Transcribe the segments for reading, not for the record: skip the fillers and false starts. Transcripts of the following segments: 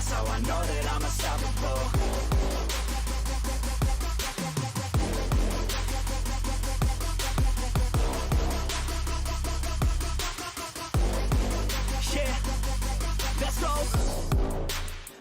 That's how I know that I'm unstoppable. Yeah, let's go.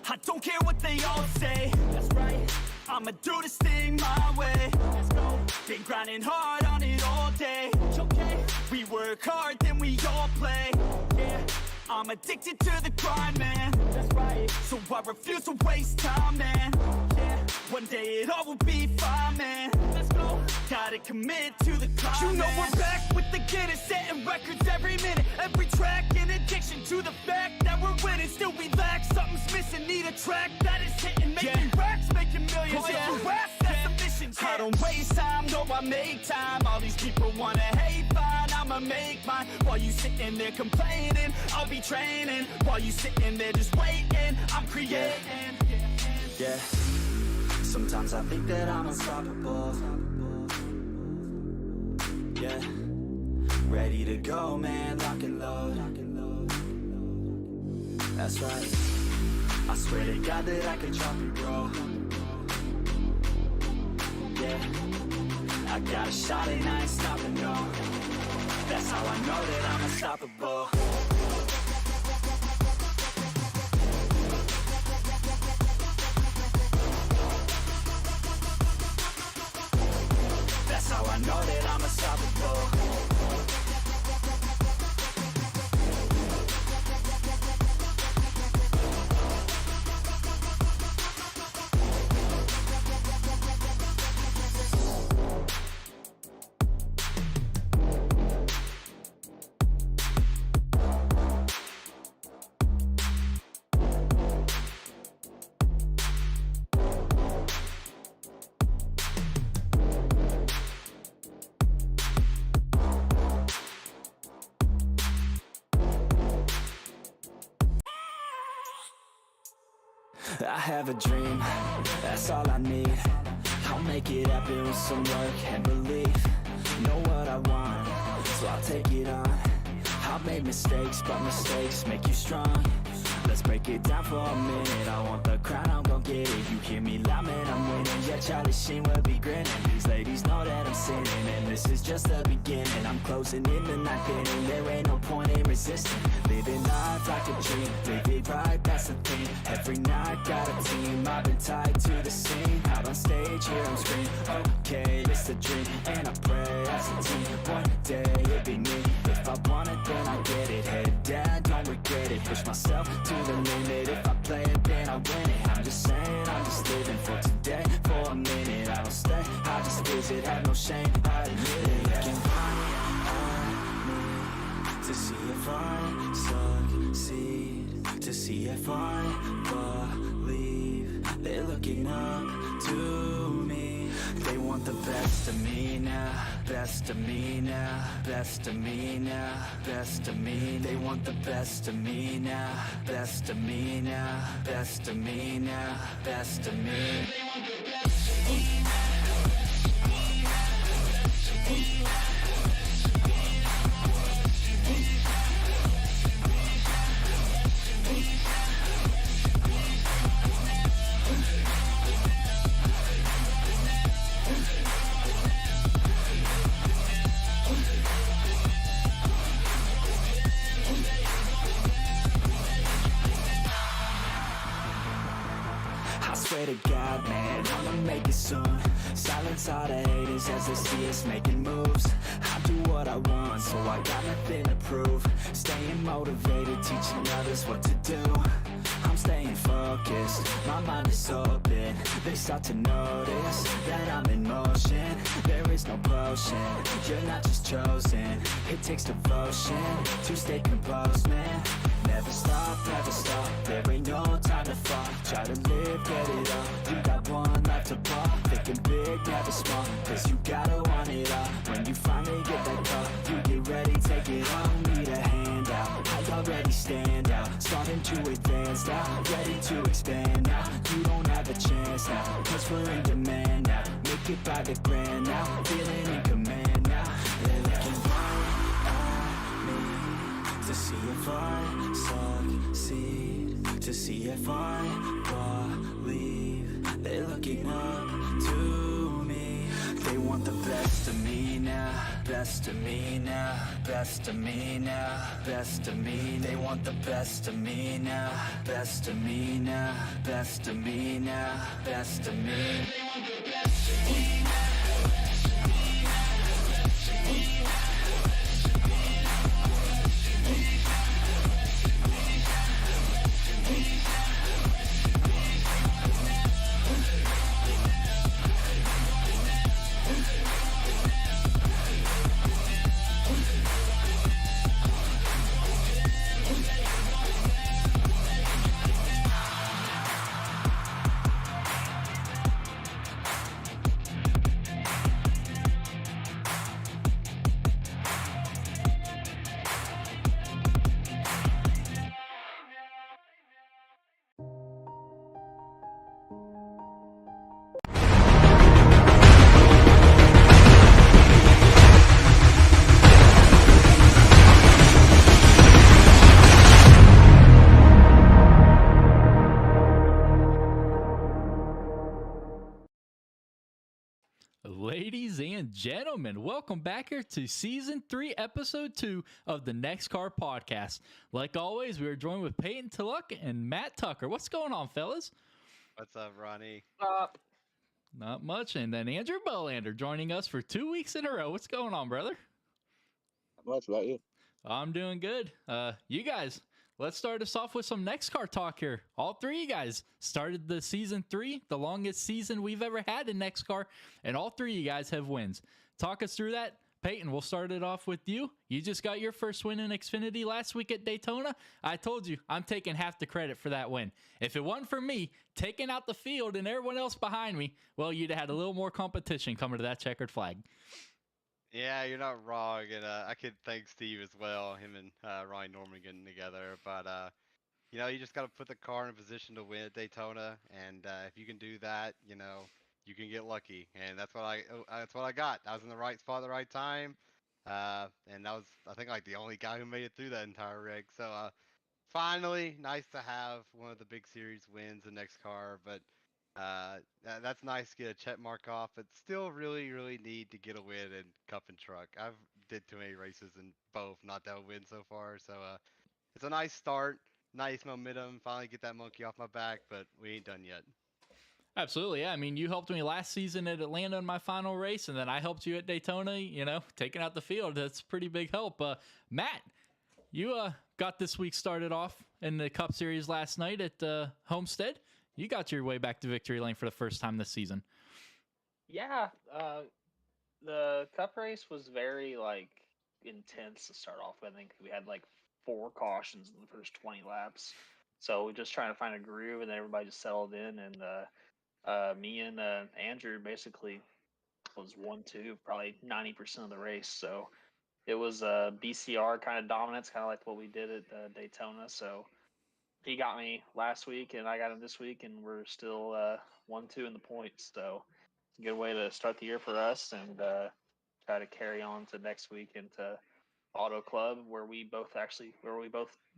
I don't care what they all say. That's right. I'ma do this thing my way. Let's go. Been grinding hard on it all day. Okay. We work hard, then we all play. Yeah. I'm addicted to the grind, man. That's right. So I refuse to waste time, man. Yeah. One day it all will be fine, man. Let's go. Gotta commit to the climb. You know we're back with the Guinness, setting records every minute, every track. In addiction to the fact that we're winning, still we lack something's missing. Need a track that is hitting, making racks, making millions. If you ask, that's a mission. I don't waste time, no, I make time. All these people wanna hate, fine, I'ma make mine. While you sitting there complaining, I'll be training. While you sitting there just waiting, I'm creating. Yeah. Sometimes I think that I'm unstoppable. Yeah. Ready to go, man, lock and load. That's right. I swear to God that I could drop you, bro. Yeah. I got a shot and I ain't stopping, no. That's how I know that I'm unstoppable. That's how I know that I'm unstoppable. I have a dream, that's all I need. I'll make it happen with some work and belief. Know what I want, so I'll take it on. I've made mistakes, but mistakes make you strong. Let's break it down for a minute. I want the crown, I'm gon' get it. You hear me loud, man, I'm winning. Yeah, Charlie Sheen will be grinning. These ladies know that I'm sinning, and this is just the beginning. I'm closing in the ninth inning, there ain't no point in resisting. Living life like a dream, live it right, that's the thing. Every night, got a team, I've been tied to the scene. Out on stage, hear them scream, okay, it's a dream. And I pray as a team, one day it'll be me. If I want it, then I get it. Head down, don't regret it. Push myself to the limit. If I play it, then I win it. I'm just saying, I'm just living for today. For a minute, I don't stay, I just visit. Have no shame, I admit it. Looking right at me to see if I succeed, to see if I believe. They're looking up to me. They want the best of me now, best of me now, best of me now, best of me. They want the best of me now, best of me now, best of me now, best of me. They want the best of me now. Swear to God, man, I'ma make it soon. Silence all the haters as they see us making moves. I do what I want, so I got nothing to prove. Staying motivated, teaching others what to do. I'm staying focused, my mind is open. They start to notice that I'm in motion. There is no potion, you're not just chosen. It takes devotion to stay composed, man. Never stop, there ain't no time to fall. Try to live, get it all. You got one life to ball. Thinking big, never small, cause you gotta want it all. When you finally get that call, you get ready, take it all. Need a handout, I already stand out. Starting to advance now, ready to expand now. You don't have a chance now, cause we're in demand now. Make it by the grand now, feeling in command now. They're looking right at me to see if I succeed, to see See if I believe they're looking up to me. They want the best of me now, best of me now, best of me now, best of me. They want the best of me now, best of me now, best of me now, best of me. They want the best of me now. Ladies and gentlemen, welcome back here to Season 3, Episode 2 of the NEXXTCAR podcast. Like always, we are joined with Peyton Tullock and Matt Tucker. What's going on, fellas? What's up, Ronnie? Not much. And then Andrew Bolander joining us for 2 weeks in a row. What's going on, brother? Not much about you. I'm doing good. You guys, let's start us off with some NEXXTCAR talk here. All three of you guys started the Season 3, the longest season we've ever had in NEXXTCAR, and all three of you guys have wins. Talk us through that. Peyton, we'll start it off with you. You just got your first win in Xfinity last week at Daytona. I told you, I'm taking half the credit for that win. If it wasn't for me taking out the field and everyone else behind me, well, you'd have had a little more competition coming to that checkered flag. Yeah, you're not wrong, and I could thank Steve as well. Him and Ryan Norman getting together, but you just got to put the car in a position to win at Daytona, and if you can do that, you can get lucky, and that's what I got. I was in the right spot at the right time, and that was, I think, like the only guy who made it through that entire rig. So finally, nice to have one of the big series wins in NEXXTCAR, but that's nice to get a check mark off, but still really, really need to get a win in Cup and Truck. I've did too many races in both not to have a win so far, so it's a nice start, nice momentum, finally get that monkey off my back, but we ain't done yet. Absolutely, yeah. I mean, you helped me last season at Atlanta in my final race, and then I helped you at Daytona, taking out the field. That's pretty big help. Matt, you got this week started off in the Cup Series last night at Homestead. You got your way back to victory lane for the first time this season. Yeah, the Cup race was very intense to start off with. I think we had 4 cautions in the first 20 laps, so we're just trying to find a groove, and then everybody just settled in. And me and Andrew basically was 1-2, probably 90% of the race. So it was BCR kind of dominance, kind of like what we did at Daytona. So he got me last week, and I got him this week, and we're still 1-2 in the points. So it's a good way to start the year for us, and try to carry on to next week into Auto Club, where we both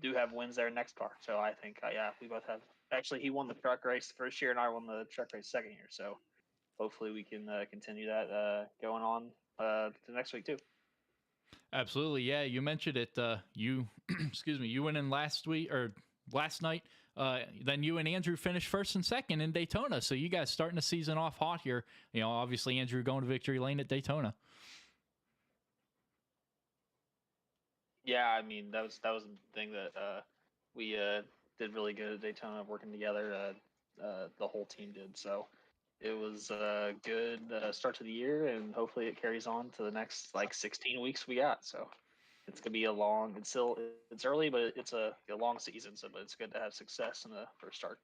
do have wins there in NEXXTCAR. So I think we both have. Actually, he won the truck race the first year, and I won the truck race second year. So hopefully we can continue that going on to next week too. Absolutely, yeah. You mentioned it. You, you went in last night. Then you and Andrew finished first and second in Daytona. So you guys starting the season off hot here. Obviously Andrew going to victory lane at Daytona. Yeah, I mean that was the thing that we did really good at Daytona, working together. The whole team did. So it was a good start to the year, and hopefully it carries on to the next 16 weeks we got. So it's gonna be a long. It's early, but it's a long season. So, but it's good to have success in the first start.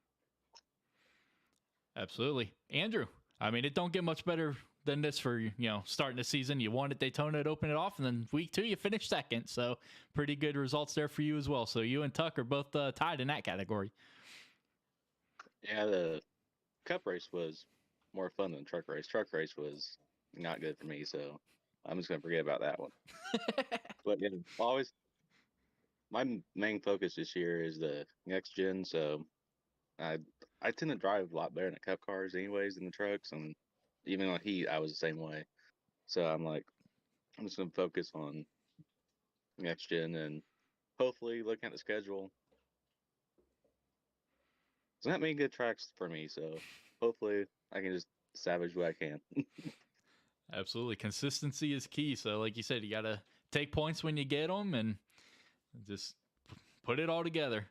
Absolutely, Andrew. I mean, it don't get much better than this for starting the season. You won at Daytona to open it off, and then week 2 you finished second. So pretty good results there for you as well. So you and Tuck are both tied in that category. Yeah, the Cup race was more fun than truck race. Truck race was not good for me, so I'm just gonna forget about that one. But yeah, always my main focus this year is the next gen. So I I tend to drive a lot better in the Cup cars, anyways, than the trucks, and even on heat, I was the same way. So I'm like, I'm just gonna focus on next gen and hopefully looking at the schedule. There's not many good tracks for me, so hopefully I can just savage what I can. Absolutely. Consistency is key. So, like you said, you got to take points when you get them and just put it all together.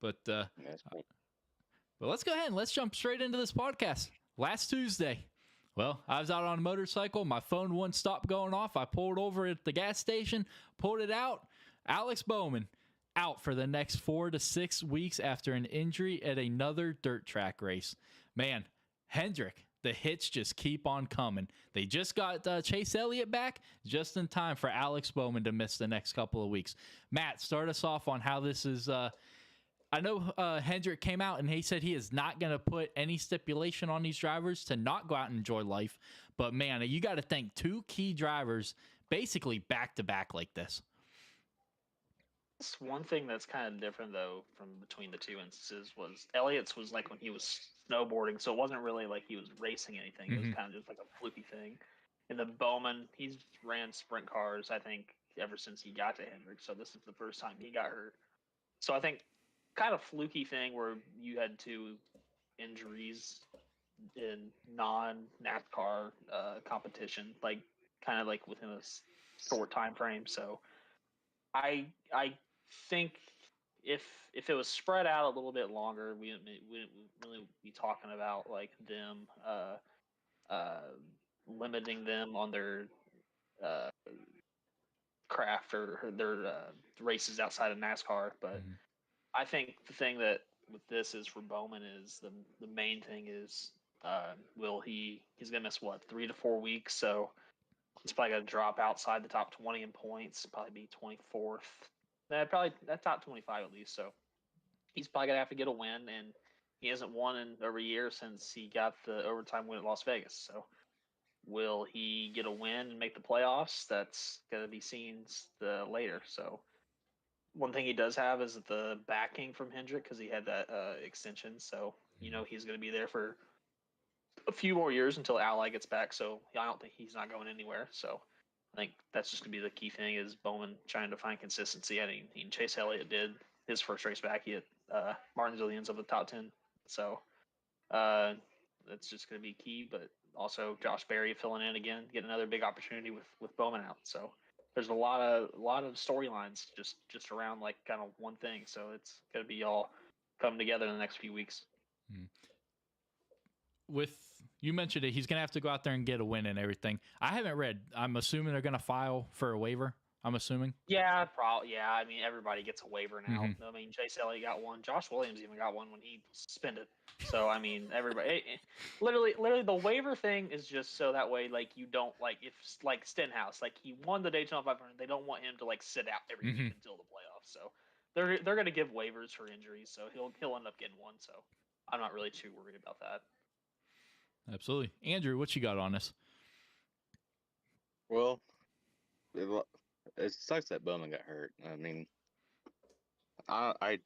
But That's cool. but let's go ahead and let's jump straight into this podcast. Last Tuesday, well, I was out on a motorcycle. My phone wouldn't stop going off. I pulled over at the gas station, pulled it out. Alex Bowman out for the next 4 to 6 weeks after an injury at another dirt track race. Man, Hendrick, the hits just keep on coming. They just got Chase Elliott back just in time for Alex Bowman to miss the next couple of weeks. Matt, start us off on how this is. I know Hendrick came out and he said he is not going to put any stipulation on these drivers to not go out and enjoy life. But man, you got to thank two key drivers basically back to back like this. It's one thing that's kind of different though from between the two instances was Elliott's was like when he was snowboarding, so it wasn't really like he was racing anything. It was kind of just like a fluky thing. And the Bowman, he's ran sprint cars, I think, ever since he got to Hendrick. So this is the first time he got hurt. So I think kind of fluky thing where you had two injuries in non-NASCAR competition, like kind of like within a short time frame. So I think if it was spread out a little bit longer, we wouldn't really be talking about like them limiting them on their uh, craft or their races outside of NASCAR. But I think the thing that with this is for Bowman is the main thing is he's gonna miss what 3 to 4 weeks, so he's probably gonna drop outside the top 20 in points, probably be 24th. Probably that top 25 at least. So he's probably gonna have to get a win, and he hasn't won in over a year since he got the overtime win at Las Vegas. So will he get a win and make the playoffs? That's gonna be seen later. So one thing he does have is the backing from Hendrick because he had that extension. So he's gonna be there for a few more years until Ally gets back. So I don't think he's not going anywhere. So I think that's just gonna be the key thing is Bowman trying to find consistency. I mean, Chase Elliott did his first race back. He hit Martinsvillians of the top 10. So that's just gonna be key. But also Josh Berry filling in again, get another big opportunity with Bowman out. So there's a lot of storylines just around like kind of one thing. So it's gonna be all coming together in the next few weeks. With you mentioned it, he's gonna have to go out there and get a win and everything. I haven't read. I'm assuming they're gonna file for a waiver. I'm assuming. Yeah, probably. Yeah, I mean everybody gets a waiver now. Mm-hmm. I mean Chase Elliott got one. Josh Williams even got one when he suspended. So I mean everybody. Literally, the waiver thing is just so that way like you don't like if like Stenhouse like he won the Daytona 500. They don't want him to like sit out every week until the playoffs. So they're gonna give waivers for injuries. So he'll end up getting one. So I'm not really too worried about that. Absolutely. Andrew, what you got on this? Well, it sucks that Bowman got hurt. I mean, I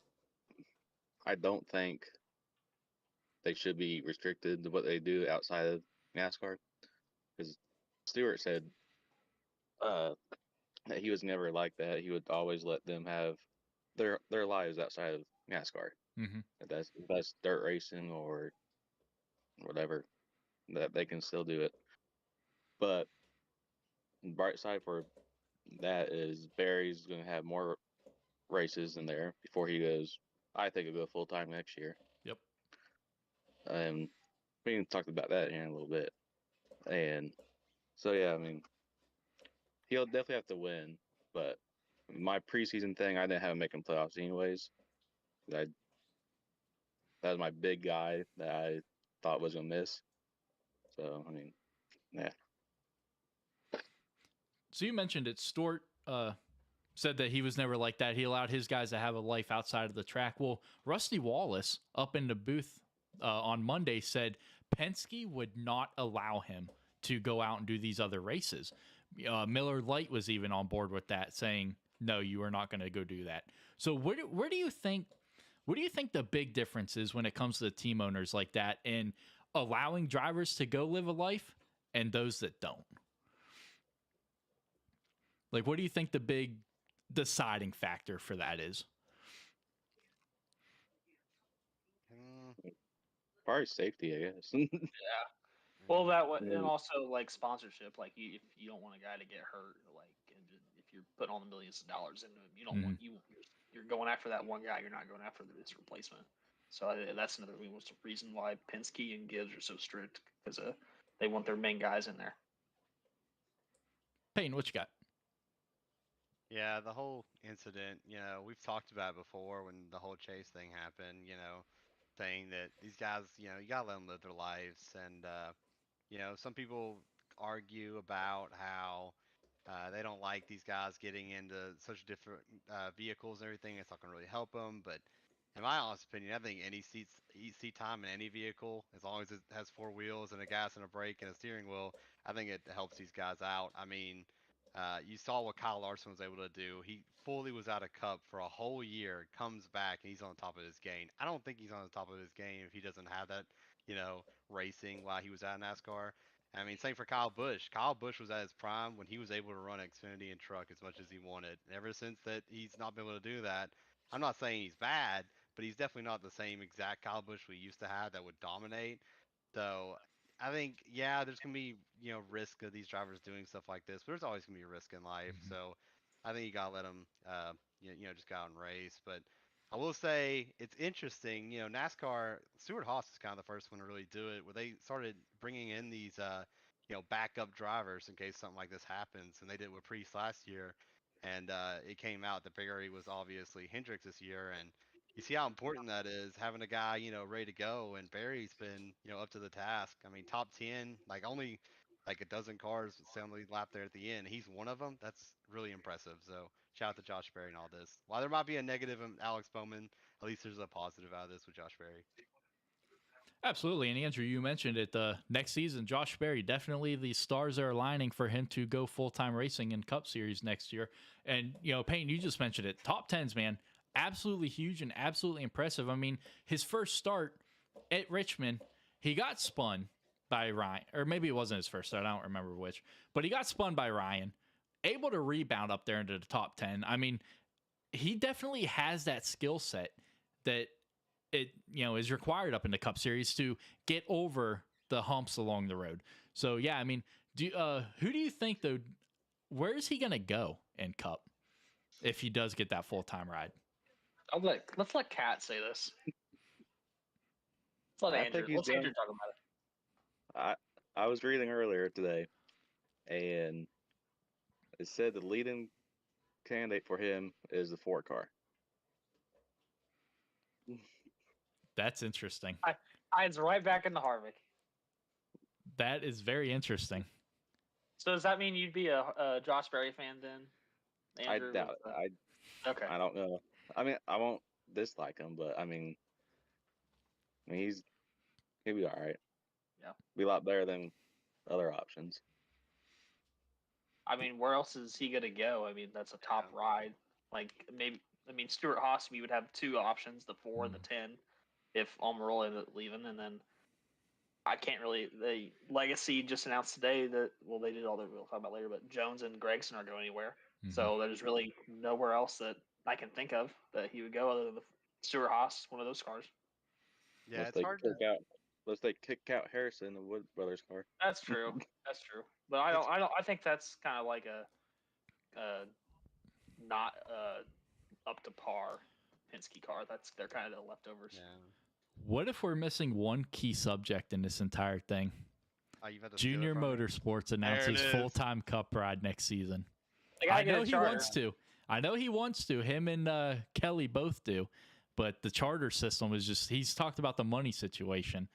don't think they should be restricted to what they do outside of NASCAR, because Stewart said that he was never like that. He would always let them have their lives outside of NASCAR. If that's dirt racing or whatever, that they can still do it. But the bright side for that is Barry's going to have more races in there before he goes. I think he'll go full time next year. Yep. We can talk about that in a little bit. And so yeah, I mean, he'll definitely have to win. But my preseason thing, I didn't have him making playoffs anyways. That was my big guy that I thought was going to miss. So I mean, yeah. So you mentioned it. Stewart said that he was never like that. He allowed his guys to have a life outside of the track. Well, Rusty Wallace up in the booth on Monday said Penske would not allow him to go out and do these other races. Miller Lite was even on board with that, saying, no, you are not going to go do that. So where do you think What do you think the big difference is when it comes to the team owners like that and allowing drivers to go live a life and those that don't? Like, what do you think the big deciding factor for that is? Probably safety, I guess. Yeah. Well, that and Yeah. also like sponsorship. Like, if you don't want a guy to get hurt, like, and if you're putting all the millions of dollars into him, you don't want you're going after that one guy. You're not going after his replacement. So that's another reason why Penske and Gibbs are so strict, because they want their main guys in there. Peyton, what you got? Yeah, the whole incident, we've talked about it before when the whole Chase thing happened, saying that these guys, you gotta let them live their lives. And, some people argue about how they don't like these guys getting into such different vehicles and everything. It's not going to really help them. But in my honest opinion, I think any seat time in any vehicle, as long as it has four wheels and a gas and a brake and a steering wheel, I think it helps these guys out. I mean, you saw what Kyle Larson was able to do. He fully was out of Cup for a whole year, comes back, and he's on top of his game. I don't think he's on the top of his game if he doesn't have that, racing while he was at NASCAR. I mean, same for Kyle Busch. Kyle Busch was at his prime when he was able to run Xfinity and truck as much as he wanted. And ever since that, he's not been able to do that. I'm not saying he's bad, but he's definitely not the same exact Kyle Busch we used to have that would dominate. So I think, yeah, there's gonna be risk of these drivers doing stuff like this, but there's always gonna be a risk in life. So I think you gotta let them, just go out and race. But I will say it's interesting. NASCAR, Stewart Haas is kind of the first one to really do it, where they started bringing in these, backup drivers in case something like this happens, and they did it with Priest last year, and it came out that Barry was obviously Hendricks this year, and you see how important that is, having a guy, ready to go, and Barry's been, up to the task. I mean, top 10, like only like a dozen cars suddenly lap there at the end. He's one of them. That's really impressive. So shout out to Josh Berry and all this. While there might be a negative in Alex Bowman, at least there's a positive out of this with Josh Berry. Absolutely. And Andrew, you mentioned it. Next season, Josh Berry, definitely the stars are aligning for him to go full-time racing in Cup Series next year. And, Peyton, you just mentioned it. Top 10s, man, absolutely huge and absolutely impressive. I mean, his first start at Richmond, he got spun by Ryan, or maybe it wasn't his first start. I don't remember which, but he got spun by Ryan, able to rebound up there into the top 10. I mean, he definitely has that skill set that it is required up in the Cup Series to get over the humps along the road. So yeah, I mean, who do you think though? Where is he gonna go in Cup if he does get that full-time ride? Let's let Kat say this. Let's let Andrew talk about it. I was reading earlier today, and it said the leading candidate for him is the 4 car. That's interesting. It's right back into Harvick. That is very interesting. So does that mean you'd be a Josh Berry fan then, Andrew? I doubt it. Okay. I don't know. I mean, I won't dislike him, but I mean he'll be all right. Yeah. Be a lot better than other options. I mean, where else is he gonna go? I mean, that's a top ride. Like Stewart Haas, we would have 2 options, the 4 and the 10, if Almirola ended up leaving, and then I can't really. The Legacy just announced today that they did all that we'll talk about later, but Jones and Gregson aren't going anywhere. So there's really nowhere else that I can think of that he would go other than the Stewart Haas, one of those cars. Yeah, it's hard to. Unless they kick out Harrison, the Wood Brothers car. That's true. That's true. But I think that's kind of like a not up to par Penske car. They're kind of the leftovers. Yeah. What if we're missing one key subject in this entire thing? Junior Motorsports announces full-time Cup ride next season. I know he wants to. I know he wants to. Him and Kelly both do. But the charter system is he's talked about the money situation.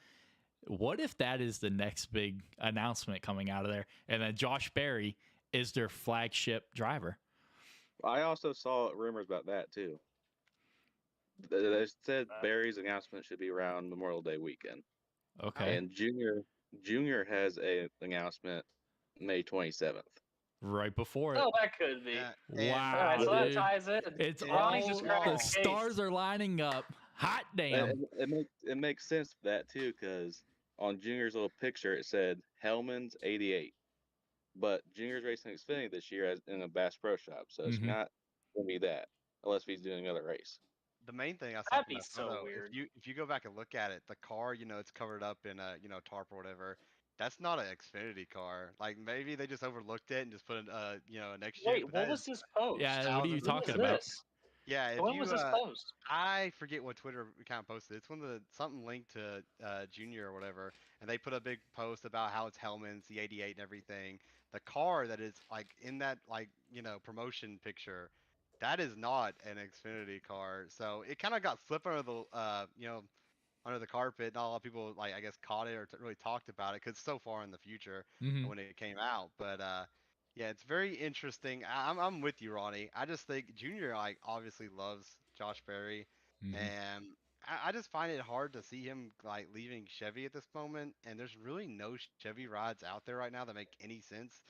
What if that is the next big announcement coming out of there? And then Josh Berry is their flagship driver. I also saw rumors about that too. They said Berry's announcement should be around Memorial Day weekend. Okay. And Junior has an announcement May 27th. Right before it. Oh, that could be. Wow. All right, so that ties in. It's all the stars are lining up. Hot damn. It makes sense for that too, because on Junior's little picture it said Hellman's 88, but Junior's racing Xfinity this year as in a Bass Pro Shop, so it's not gonna be that unless he's doing another race. The main thing I saw That'd from be that so photo, weird. if you go back and look at it, the car, it's covered up in a tarp or whatever. That's not an Xfinity car. Like maybe they just overlooked it and just put a next gen. Wait, what was this post? Yeah, what are you When was talking about? this? Yeah, if When you was this post? I forget what Twitter account posted. It's one of the something linked to Junior or whatever, and they put a big post about how it's Hellman's, the 88 and everything. The car that is like in that promotion picture, that is not an Xfinity car. So it kind of got slipped under the under the carpet. Not a lot of people I guess caught it or really talked about it because it's so far in the future when it came out. But yeah, it's very interesting. I'm with you, Ronnie. I just think Junior obviously loves Josh Berry, and I just find it hard to see him leaving Chevy at this moment. And there's really no Chevy rides out there right now that make any sense.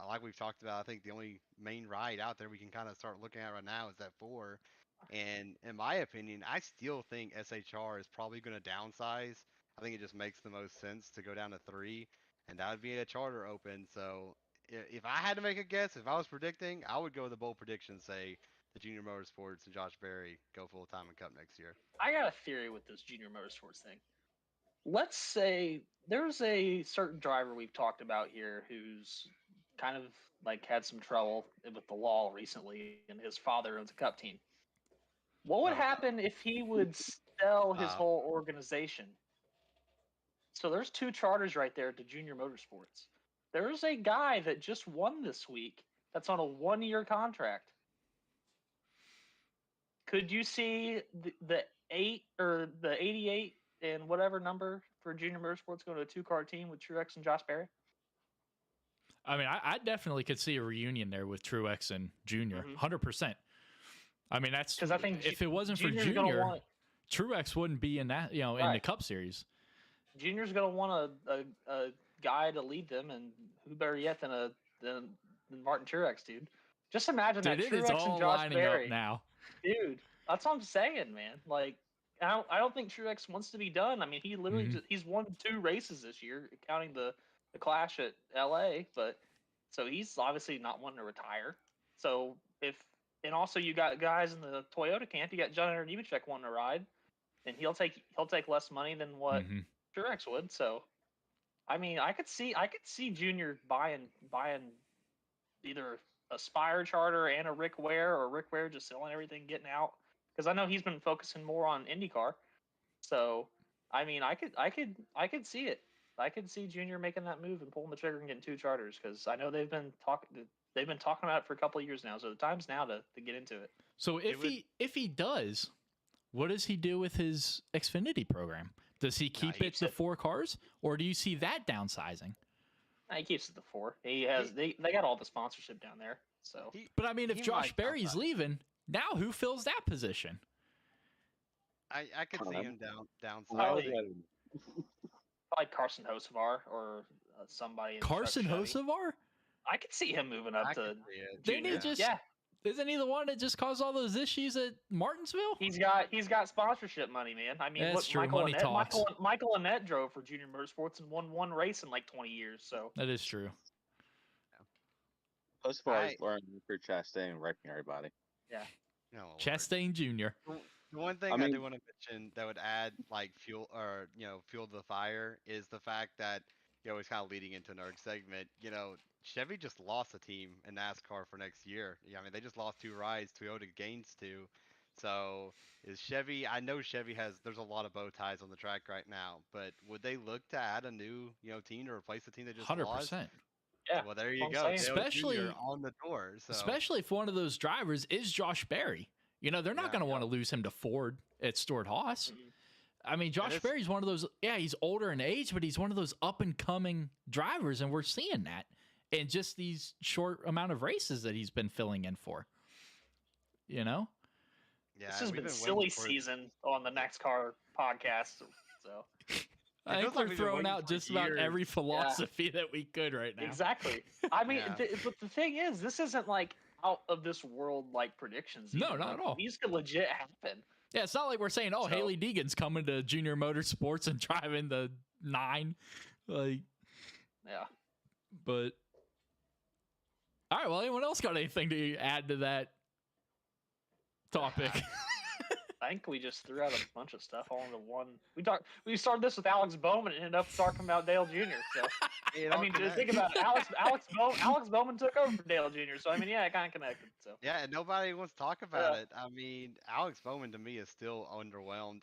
Like we've talked about, I think the only main ride out there we can kind of start looking at right now is that 4. And in my opinion, I still think SHR is probably going to downsize. I think it just makes the most sense to go down to 3, and that would be a charter open. So if I had to make a guess, if I was predicting, I would go with a bold prediction, say the Junior Motorsports and Josh Berry go full time in Cup next year. I got a theory with this Junior Motorsports thing. Let's say there's a certain driver we've talked about here who's kind of had some trouble with the law recently, and his father owns a Cup team. What would happen if he would sell his whole organization? So there's 2 charters right there to Junior Motorsports. There's a guy that just won this week that's on a 1-year contract. Could you see the 8 or the 88 and whatever number for Junior Motorsports going to a 2-car team with Truex and Josh Berry? I mean, I definitely could see a reunion there with Truex and Junior, 100%. I mean, that's because I think if it wasn't for Junior, Truex wouldn't be in that, in the Cup Series. Junior's going to want a guy to lead them, and who better yet than Martin Truex, dude? Just imagine that Truex and Josh Berry now, dude. That's what I'm saying, man. I don't think Truex wants to be done. I mean, he literally he's won 2 races this year, counting the clash at LA, but so he's obviously not wanting to retire. So and also you got guys in the Toyota camp. You got John Nemechek wanting to ride, and he'll take less money than what Truex would. So, I mean, I could see Junior buying either a Spire charter and a Rick Ware, or Rick Ware just selling everything, getting out. Because I know he's been focusing more on IndyCar. So, I mean, I could see it. I could see Junior making that move and pulling the trigger and getting 2 charters, because I know they've been talking about it for a couple of years now. So the time's now to get into it. So if he does, what does he do with his Xfinity program? Does he keep it to 4 cars, or do you see that downsizing? He keeps it to 4. He has they got all the sponsorship down there. So, but I mean, if Josh Berry's leaving, now who fills that position? I could see him downsizing. Like Carson Hocevar or somebody. Carson Hocevar? I could see him moving up to. Junior. Isn't he the one that just caused all those issues at Martinsville? He's got sponsorship money, man. I mean, that's true. Michael Annett drove for Junior Motorsports and won 1 race in 20 years. So that is true. Hocevar is learning for Chastain and wrecking everybody. Yeah. Chastain Jr. The one thing I do want to mention that would add fuel or fuel to the fire is the fact that it's kind of leading into another segment. Chevy just lost a team in NASCAR for next year. I mean, they just lost 2 rides. Toyota gains 2. So is Chevy? I know Chevy there's a lot of bow ties on the track right now, but would they look to add a new team to replace the team they just 100%. Lost? Yeah. Well, there you go. Especially on the door. So. Especially if one of those drivers is Josh Berry. They're not going to want to lose him to Ford at Stewart-Haas. I mean, Josh Berry's one of those. Yeah, he's older in age, but he's one of those up and coming drivers, and we're seeing that in just these short amount of races that he's been filling in for. Yeah, this has been silly season on the NEXXTCAR podcast. So I think we're throwing out just about every philosophy that we could right now. Exactly. I mean, but the thing is, this isn't out of this world predictions. No, not at all. These could legit happen. Yeah, it's not like we're saying, oh, So- Haley Deegan's coming to Junior Motorsports and driving the 9. Like, Yeah. but all right. Well, anyone else got anything to add to that topic? I think we just threw out a bunch of stuff all into one. We started this with Alex Bowman and ended up talking about Dale Jr. So It I all mean, just connects. think about it. Alex Bowman took over for Dale Jr. So I mean, yeah, it kind of connected. So Yeah, and nobody wants to talk about Yeah. it. I mean, Alex Bowman to me is still underwhelmed.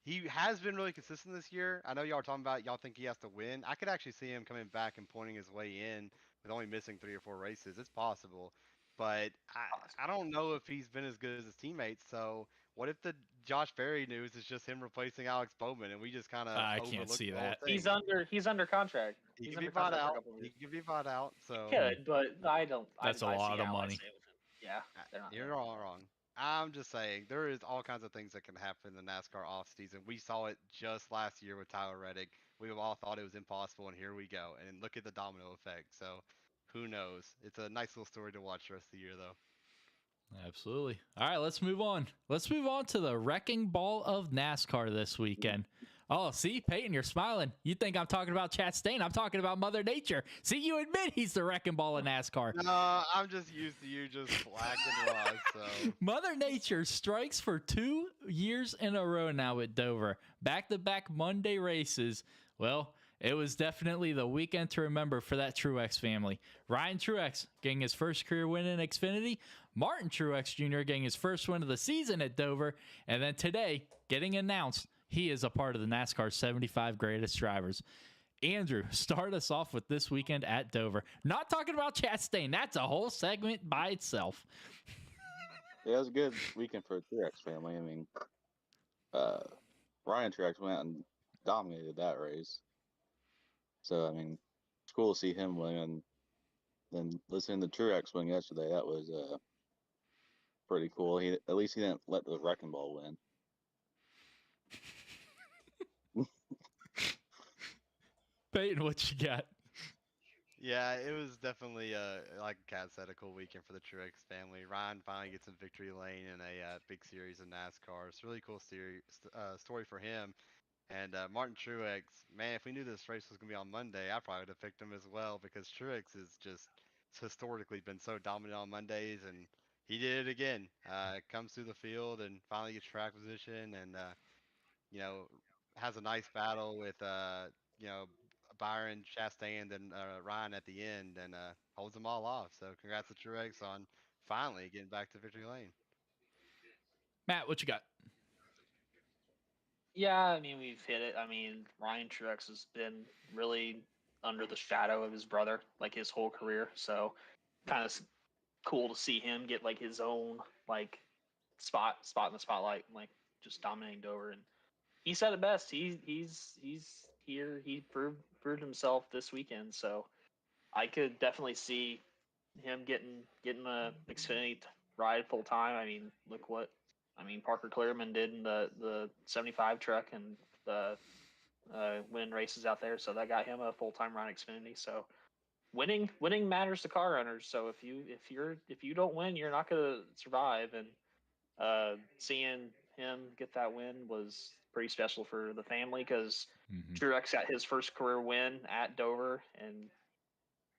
He has been really consistent this year. I know y'all are talking about y'all think he has to win. I could actually see him coming back and pointing his way in with only missing 3 or 4 races. It's possible. But I don't know if he's been as good as his teammates. So what if the Josh Berry news is just him replacing Alex Bowman and we just kind of I can't see that. he's under contract. He He's can be under bought contract for a out. couple of He years. can be bought out. So Could, but I don't. That's a I lot see of how I money. say it with him. Yeah, they're not. you're all wrong. I'm just saying there is all kinds of things that can happen in the NASCAR off season. We saw it just last year with Tyler Reddick. We all thought it was impossible, and here we go. And look at the domino effect. So who knows? It's a nice little story to watch the rest of the year, though. Absolutely. All right, let's move on. Let's move on to the wrecking ball of NASCAR this weekend. Oh, see, Peyton, you're smiling. You think I'm talking about Chastain. I'm talking about Mother Nature. See, you admit he's the wrecking ball of NASCAR. No, I'm just used to you just blacking raws. So Mother Nature strikes for 2 years in a row now at Dover. Back-to-back Monday races. Well, it was definitely the weekend to remember for that Truex family. Ryan Truex getting his first career win in Xfinity. Martin Truex Jr. getting his first win of the season at Dover. And then today, getting announced, he is a part of the NASCAR 75 greatest drivers. Andrew, start us off with this weekend at Dover. Not talking about Chastain. That's a whole segment by itself. Yeah, it was a good weekend for the Truex family. I mean, Ryan Truex went out and dominated that race. So, I mean, it's cool to see him win. And then listening to Truex win yesterday, that was pretty cool. At least he didn't let the wrecking ball win. Peyton, what you got? yeah, it was definitely like Kat said, a cool weekend for the Truex family. Ryan finally gets in victory lane in a big series of NASCAR. It's a really cool story for him. And Martin Truex, man, if we knew this race was going to be on Monday, I probably would have picked him as well because Truex has just historically been so dominant on Mondays, and he did it again. Comes through the field and finally gets track position, and you know, has a nice battle with you know, Byron, Chastain, and Ryan at the end, and holds them all off. So congrats to Truex on finally getting back to victory lane. Matt, what you got? Yeah, I mean, we've hit it. I mean, Ryan Truex has been really under the shadow of his brother like his whole career. So, kind of cool to see him get like his own like spot in the spotlight, like just dominating Dover. And he said it best. He's here. He proved himself this weekend. So, I could definitely see him getting the Xfinity ride full time. I mean, Parker Clearman did in the 75 truck and the win races out there, so that got him a full time ride Xfinity. So winning matters to car runners. So if you don't win, you're not gonna survive. And seeing him get that win was pretty special for the family because Truex got his first career win at Dover, and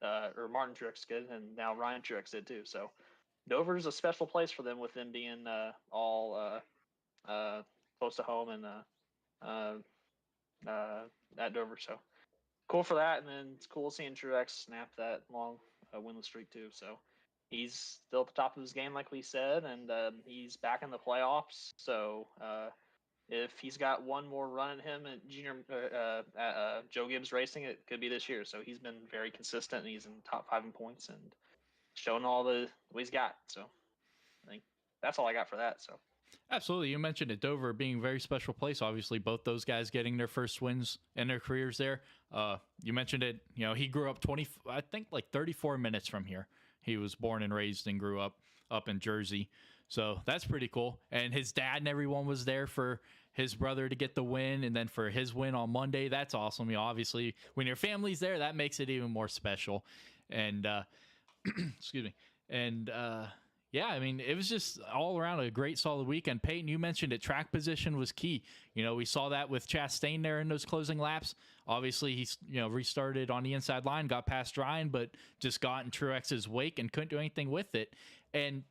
or Martin Truex did, and now Ryan Truex did too. So Dover's a special place for them, with them being all close to home and at Dover. So cool for that. And then it's cool seeing Truex snap that long winless streak too. So he's still at the top of his game, like we said, and he's back in the playoffs. So if he's got one more run at him at Joe Gibbs Racing, it could be this year. So he's been very consistent, and he's in top 5 in points and showing all what he's got. So I think that's all I got for that. So. Absolutely. You mentioned it, Dover being a very special place. Obviously, both those guys getting their first wins in their careers there. You mentioned it. You know, he grew up 34 minutes from here. He was born and raised and grew up in Jersey. So that's pretty cool. And his dad and everyone was there for his brother to get the win, and then for his win on Monday. That's awesome. You know, obviously, when your family's there, that makes it even more special. And excuse me. And Yeah, I mean, it was just all around a great solid weekend. Peyton, you mentioned it. Track position was key. We saw that with Chastain there in those closing laps. Obviously, he's restarted on the inside line, got past Ryan, but just got in Truex's wake and couldn't do anything with it. And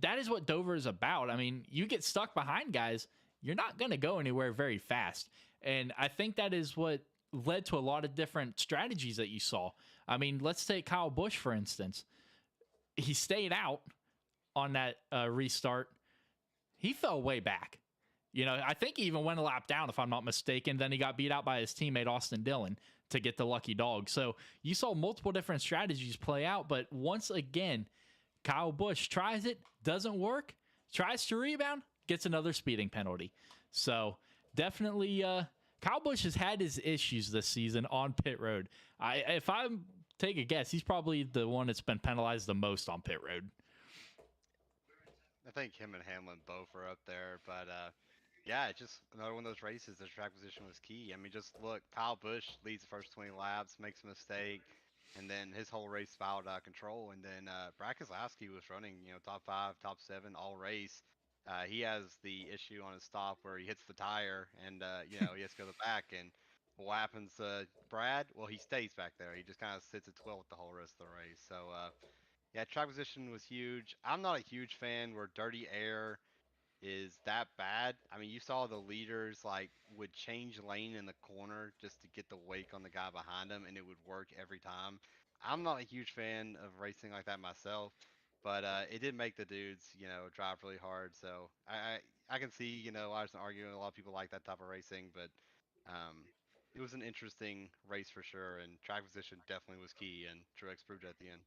that is what Dover is about. I mean, you get stuck behind guys, you're not going to go anywhere very fast. And I think that is what led to a lot of different strategies that you saw. I mean, let's take Kyle Busch, for instance. He stayed out on that restart. He fell way back. I think he even went a lap down, if I'm not mistaken. Then he got beat out by his teammate Austin Dillon to get the lucky dog. So you saw multiple different strategies play out. But once again, Kyle Busch tries it, doesn't work, tries to rebound, gets another speeding penalty. So definitely Kyle Busch has had his issues this season on pit road. If I take a guess, he's probably the one that's been penalized the most on pit road. I think him and Hamlin both are up there, but yeah, it's just another one of those races. The track position was key. I mean, just look, Kyle Busch leads the first 20 laps, makes a mistake, and then his whole race spiraled out of control. And then Brad Keselowski was running, top 5, top 7 all race. He has the issue on his stop where he hits the tire, and he has to go to the back. And what happens to Brad? Well, he stays back there. He just kind of sits at 12th the whole rest of the race. So yeah, track position was huge. I'm not a huge fan where dirty air is that bad. I mean, you saw the leaders would change lane in the corner just to get the wake on the guy behind them, and it would work every time. I'm not a huge fan of racing like that myself, but it did make the dudes, drive really hard. So I can see, I was arguing a lot of people like that type of racing, but it was an interesting race for sure, and track position definitely was key, and Truex proved it at the end.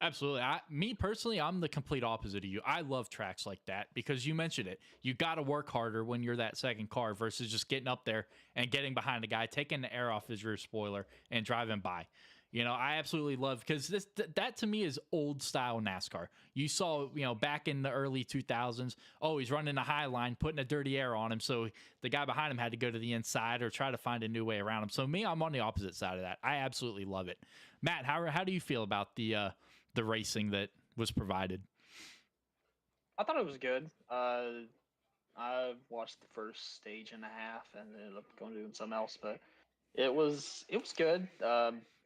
Absolutely. Me personally, I'm the complete opposite of you. I love tracks like that because you mentioned it. You got to work harder when you're that second car versus just getting up there and getting behind a guy, taking the air off his rear spoiler and driving by. I absolutely love because that to me is old style NASCAR. You saw, back in the early 2000s, he's running a high line, putting a dirty air on him. So the guy behind him had to go to the inside or try to find a new way around him. So me, I'm on the opposite side of that. I absolutely love it. Matt, how do you feel about the racing that was provided? I thought it was good. I watched the first stage and a half and ended up going to doing something else, but it was good.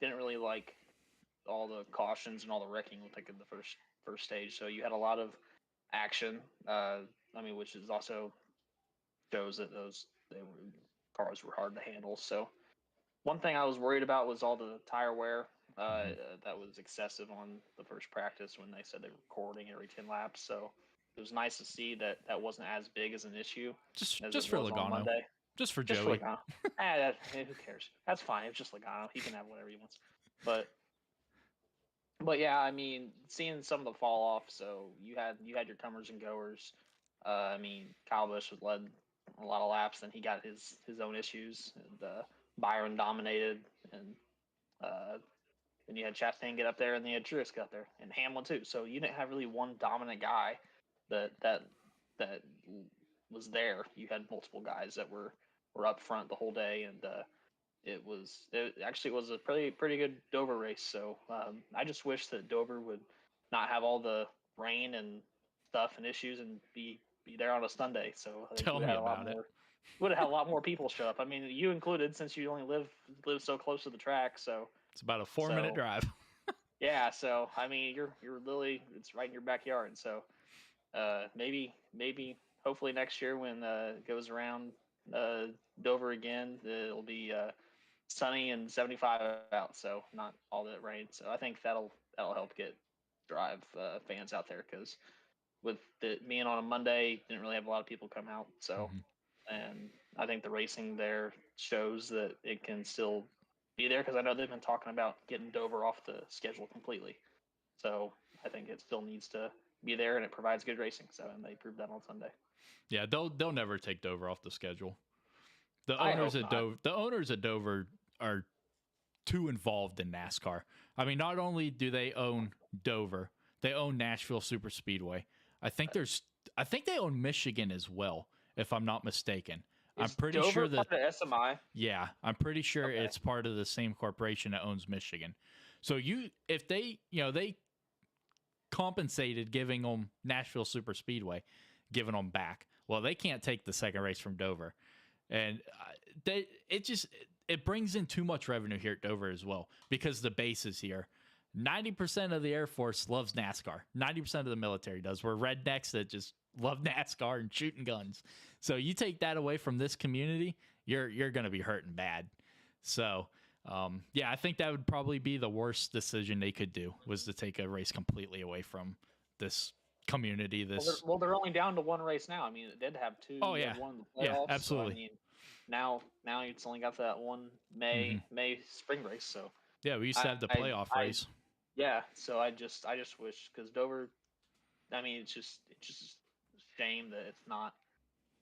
Didn't really like all the cautions and all the wrecking in the first stage. So you had a lot of action. Which is also shows that cars were hard to handle. So one thing I was worried about was all the tire wear. That was excessive on the first practice when they said they were recording every 10 laps. So it was nice to see that was not as big as an issue. Just for Logano. Just for just Joey. For who cares? That's fine. It's just Logano. He can have whatever he wants. But yeah, I mean, seeing some of the fall off. So you had your comers and goers. Kyle Busch was led a lot of laps, then he got his own issues, and Byron dominated, and then you had Chastain get up there, and then you had Truex get up there, and Hamlin too. So you didn't have really one dominant guy that was there. You had multiple guys that were up front the whole day, and it actually was a pretty good Dover race. So I just wish that Dover would not have all the rain and stuff and issues and be there on a Sunday. So I think Tell me about it. Would have had a lot more people show up. I mean, you included, since you only live so close to the track. So it's about a 4-minute drive. Yeah. So I mean, you're literally, it's right in your backyard. So maybe hopefully next year when it goes around Dover again, it'll be sunny and 75 out. So not all that rain. So I think that'll help get drive fans out there, because with it being on a Monday, didn't really have a lot of people come out. So, and I think the racing there shows that it can still be there, because I know they've been talking about getting Dover off the schedule completely. So I think it still needs to be there, and it provides good racing. So, and they proved that on Sunday. Yeah, they'll never take Dover off the schedule. The owners at Dover are too involved in NASCAR. I mean, not only do they own Dover, they own Nashville Superspeedway. I think they own Michigan as well, if I'm not mistaken. I'm pretty sure that part of SMI. Yeah, I'm pretty sure it's part of the same corporation that owns Michigan. So if they compensated giving them Nashville Super Speedway, giving them back. Well, they can't take the second race from Dover, and it brings in too much revenue here at Dover as well because the base is here. 90% of the Air Force loves NASCAR. 90% of the military does. We're rednecks that just love NASCAR and shooting guns. So you take that away from this community, you're going to be hurting bad. So, yeah, I think that would probably be the worst decision they could do, was to take a race completely away from this community. Well, they're only down to one race now. I mean, it did have two. Oh, yeah. One in the playoffs. Yeah, absolutely. So, I mean, now it's only got that one May spring race. So yeah, we used to have the playoff race. Yeah, so I just wish, because Dover, I mean, it's just a shame that it's not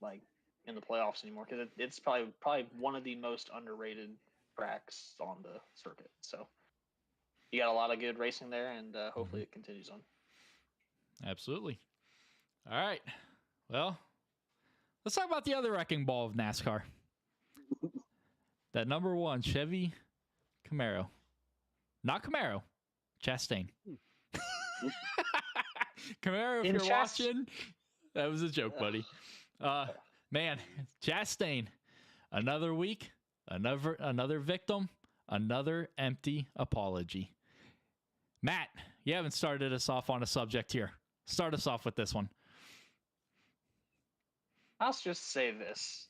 like in the playoffs anymore, because it's probably one of the most underrated tracks on the circuit. So you got a lot of good racing there, and hopefully it continues on. Absolutely. All right. Well, let's talk about the other wrecking ball of NASCAR. That number 1 Chevy Camaro. Not Camaro. Chastain. Camaro, if you're watching, that was a joke, buddy. Man, Chastain. Another week, another victim, another empty apology. Matt, you haven't started us off on a subject here. Start us off with this one. I'll just say this.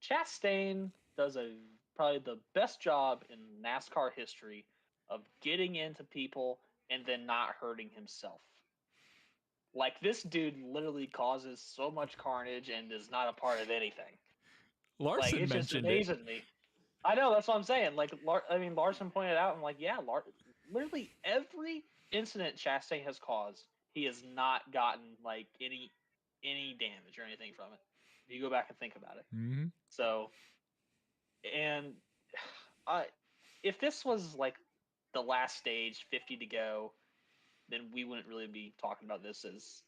Chastain does probably the best job in NASCAR history of getting into people and then not hurting himself. Like, this dude literally causes so much carnage and is not a part of anything. Larson it's mentioned just amazing me. I know, that's what I'm saying. Like, Larson pointed out, I'm like, yeah, literally every incident Chastain has caused, he has not gotten like any damage or anything from it. If you go back and think about it. Mm-hmm. So, and if this was like the last stage, 50 to go, then we wouldn't really be talking about this as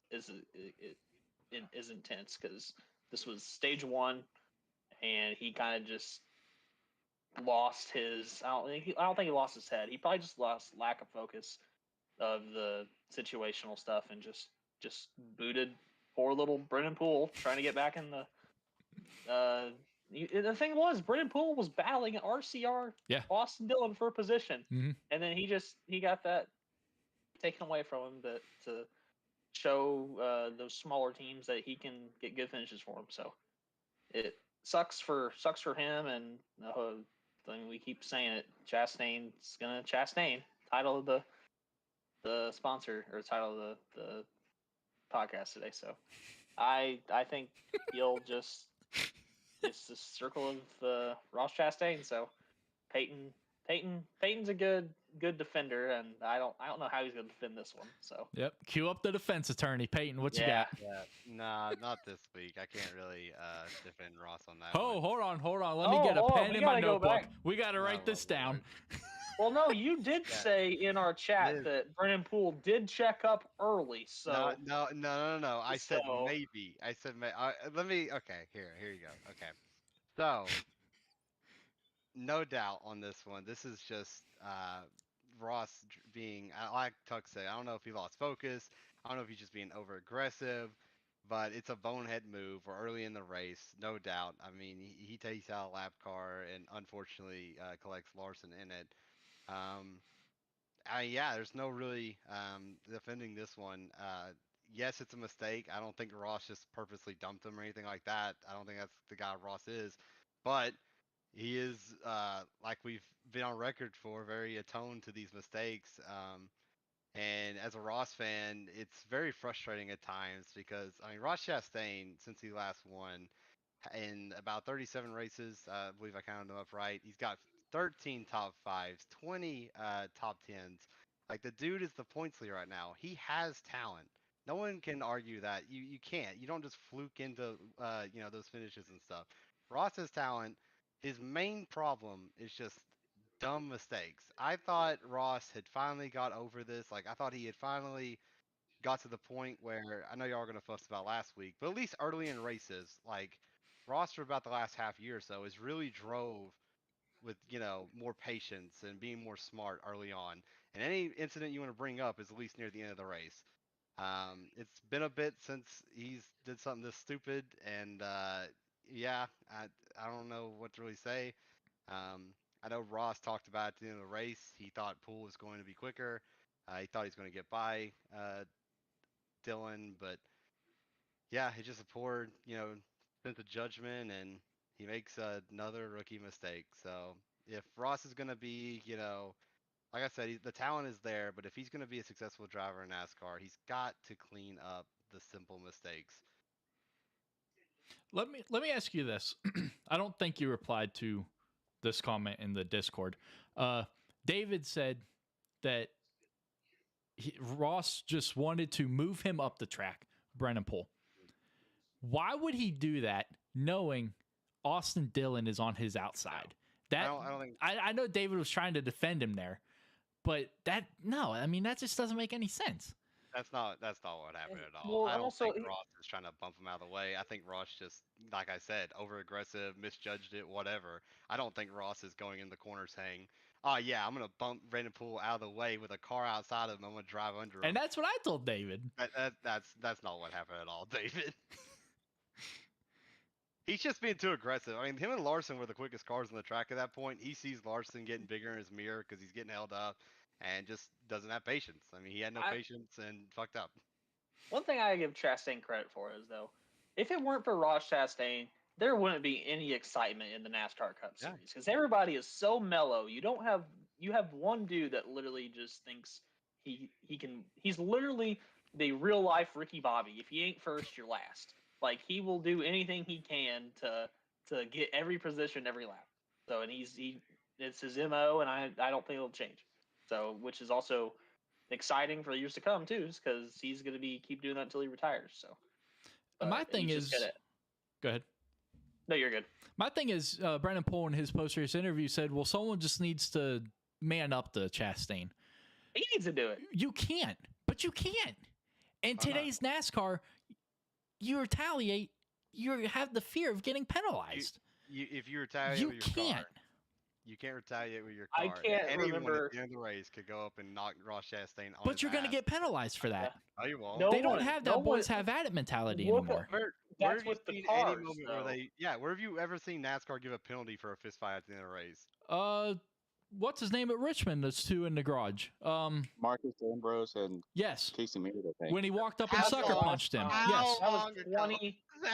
intense, because this was stage 1, and he kind of just lost his. I don't think he lost his head. He probably just lost lack of focus of the situational stuff, and just booted poor little Brennan Poole trying to get back in the. The thing was, Brennan Poole was battling at RCR, Austin Dillon for a position, and then he got that taken away from him, to show those smaller teams that he can get good finishes for them. So it sucks for him, and we keep saying it. Chastain's gonna Chastain, title of the sponsor, or title of the podcast today. So I think he'll just. It's the circle of Ross Chastain. So Peyton's a good defender, and I don't know how he's going to defend this one. So yep, cue up the defense attorney, Peyton. What you got? Yeah, nah, not this week. I can't really defend Ross on that. Oh, hold on. Let me get a pen in my notebook. We got to write this down. Well, no, you did say in our chat that Brennan Poole did check up early. So no. I said maybe. I said let me. Okay, here you go. Okay, so no doubt on this one. This is just Ross being. Like Tuck said, I don't know if he lost focus. I don't know if he's just being over aggressive. But it's a bonehead move. We're early in the race, no doubt. I mean, he takes out a lap car and unfortunately collects Larson in it. There's no really defending this one. Yes, it's a mistake. I don't think Ross just purposely dumped him or anything like that. I don't think that's the guy Ross is. But he is, like we've been on record for, very attuned to these mistakes. And as a Ross fan, it's very frustrating at times because, I mean, Ross Chastain, since he last won, in about 37 races, I believe I counted them up right, he's got 13 top 5s, 20 top 10s. Like, the dude is the points leader right now. He has talent. No one can argue that. You can't. You don't just fluke into those finishes and stuff. Ross has talent. His main problem is just dumb mistakes. I thought Ross had finally got over this. Like, I thought he had finally got to the point where, I know y'all are going to fuss about last week, but at least early in races, like, Ross for about the last half year or so has really drove with more patience and being more smart early on. And any incident you want to bring up is at least near the end of the race. It's been a bit since he's did something this stupid, and yeah, I don't know what to really say. I know Ross talked about at the end of the race. He thought Poole was going to be quicker. He thought he was going to get by Dylan, but yeah, it's just a poor, sense of judgment, and he makes another rookie mistake. So if Ross is going to be, like I said, the talent is there, but if he's going to be a successful driver in NASCAR, he's got to clean up the simple mistakes. Let me ask you this. I don't think you replied to this comment in the Discord. David said that Ross just wanted to move him up the track, Brennan Poole. Why would he do that knowing Austin Dillon is on his outside? That I don't think I know David was trying to defend him there, but that just doesn't make any sense. that's not what happened at all. Well, I don't also, think Ross is trying to bump him out of the way. I think Ross just, like I said, over aggressive, misjudged it, whatever. I don't think Ross is going in the corner saying, "Oh yeah, I'm gonna bump Brandon Poole out of the way with a car outside of him. I'm gonna drive under him." And that's what I told David. That's not what happened at all, David. He's just being too aggressive. I mean, him and Larson were the quickest cars on the track at that point. He sees Larson getting bigger in his mirror because he's getting held up and just doesn't have patience. I mean, he had no patience and fucked up. One thing I give Chastain credit for is, though, if it weren't for Ross Chastain, there wouldn't be any excitement in the NASCAR Cup Series because everybody is so mellow. You have one dude that literally just thinks he can. He's literally the real life Ricky Bobby. If you ain't first, you're last. Like, he will do anything he can to get every position every lap. So, and it's his MO, and I don't think it'll change. So, which is also exciting for years to come too, because he's going to keep doing that until he retires. So, my thing is, go ahead. No, you're good. My thing is, Brandon Poole in his post-race interview said, "Well, someone just needs to man up to Chastain. He needs to do it. You can't, but you can't. In today's NASCAR, you retaliate, you have the fear of getting penalized. If you retaliate you with your can't. car, you can't retaliate with your car. I can't Anyone remember. at the end of the race could go up and knock Ross Chastain on But his you're going to ass. get penalized for that. Oh, you won't. They don't have that boys have at it mentality anymore. Where That's have with you the seen cars, any moment though. where have you ever seen NASCAR give a penalty for a fist fight at the end of a race? What's his name at Richmond? That's two in the garage. Marcus Ambrose and Yes. Casey Mead, I think. When he walked up and sucker punched him. Yes. That was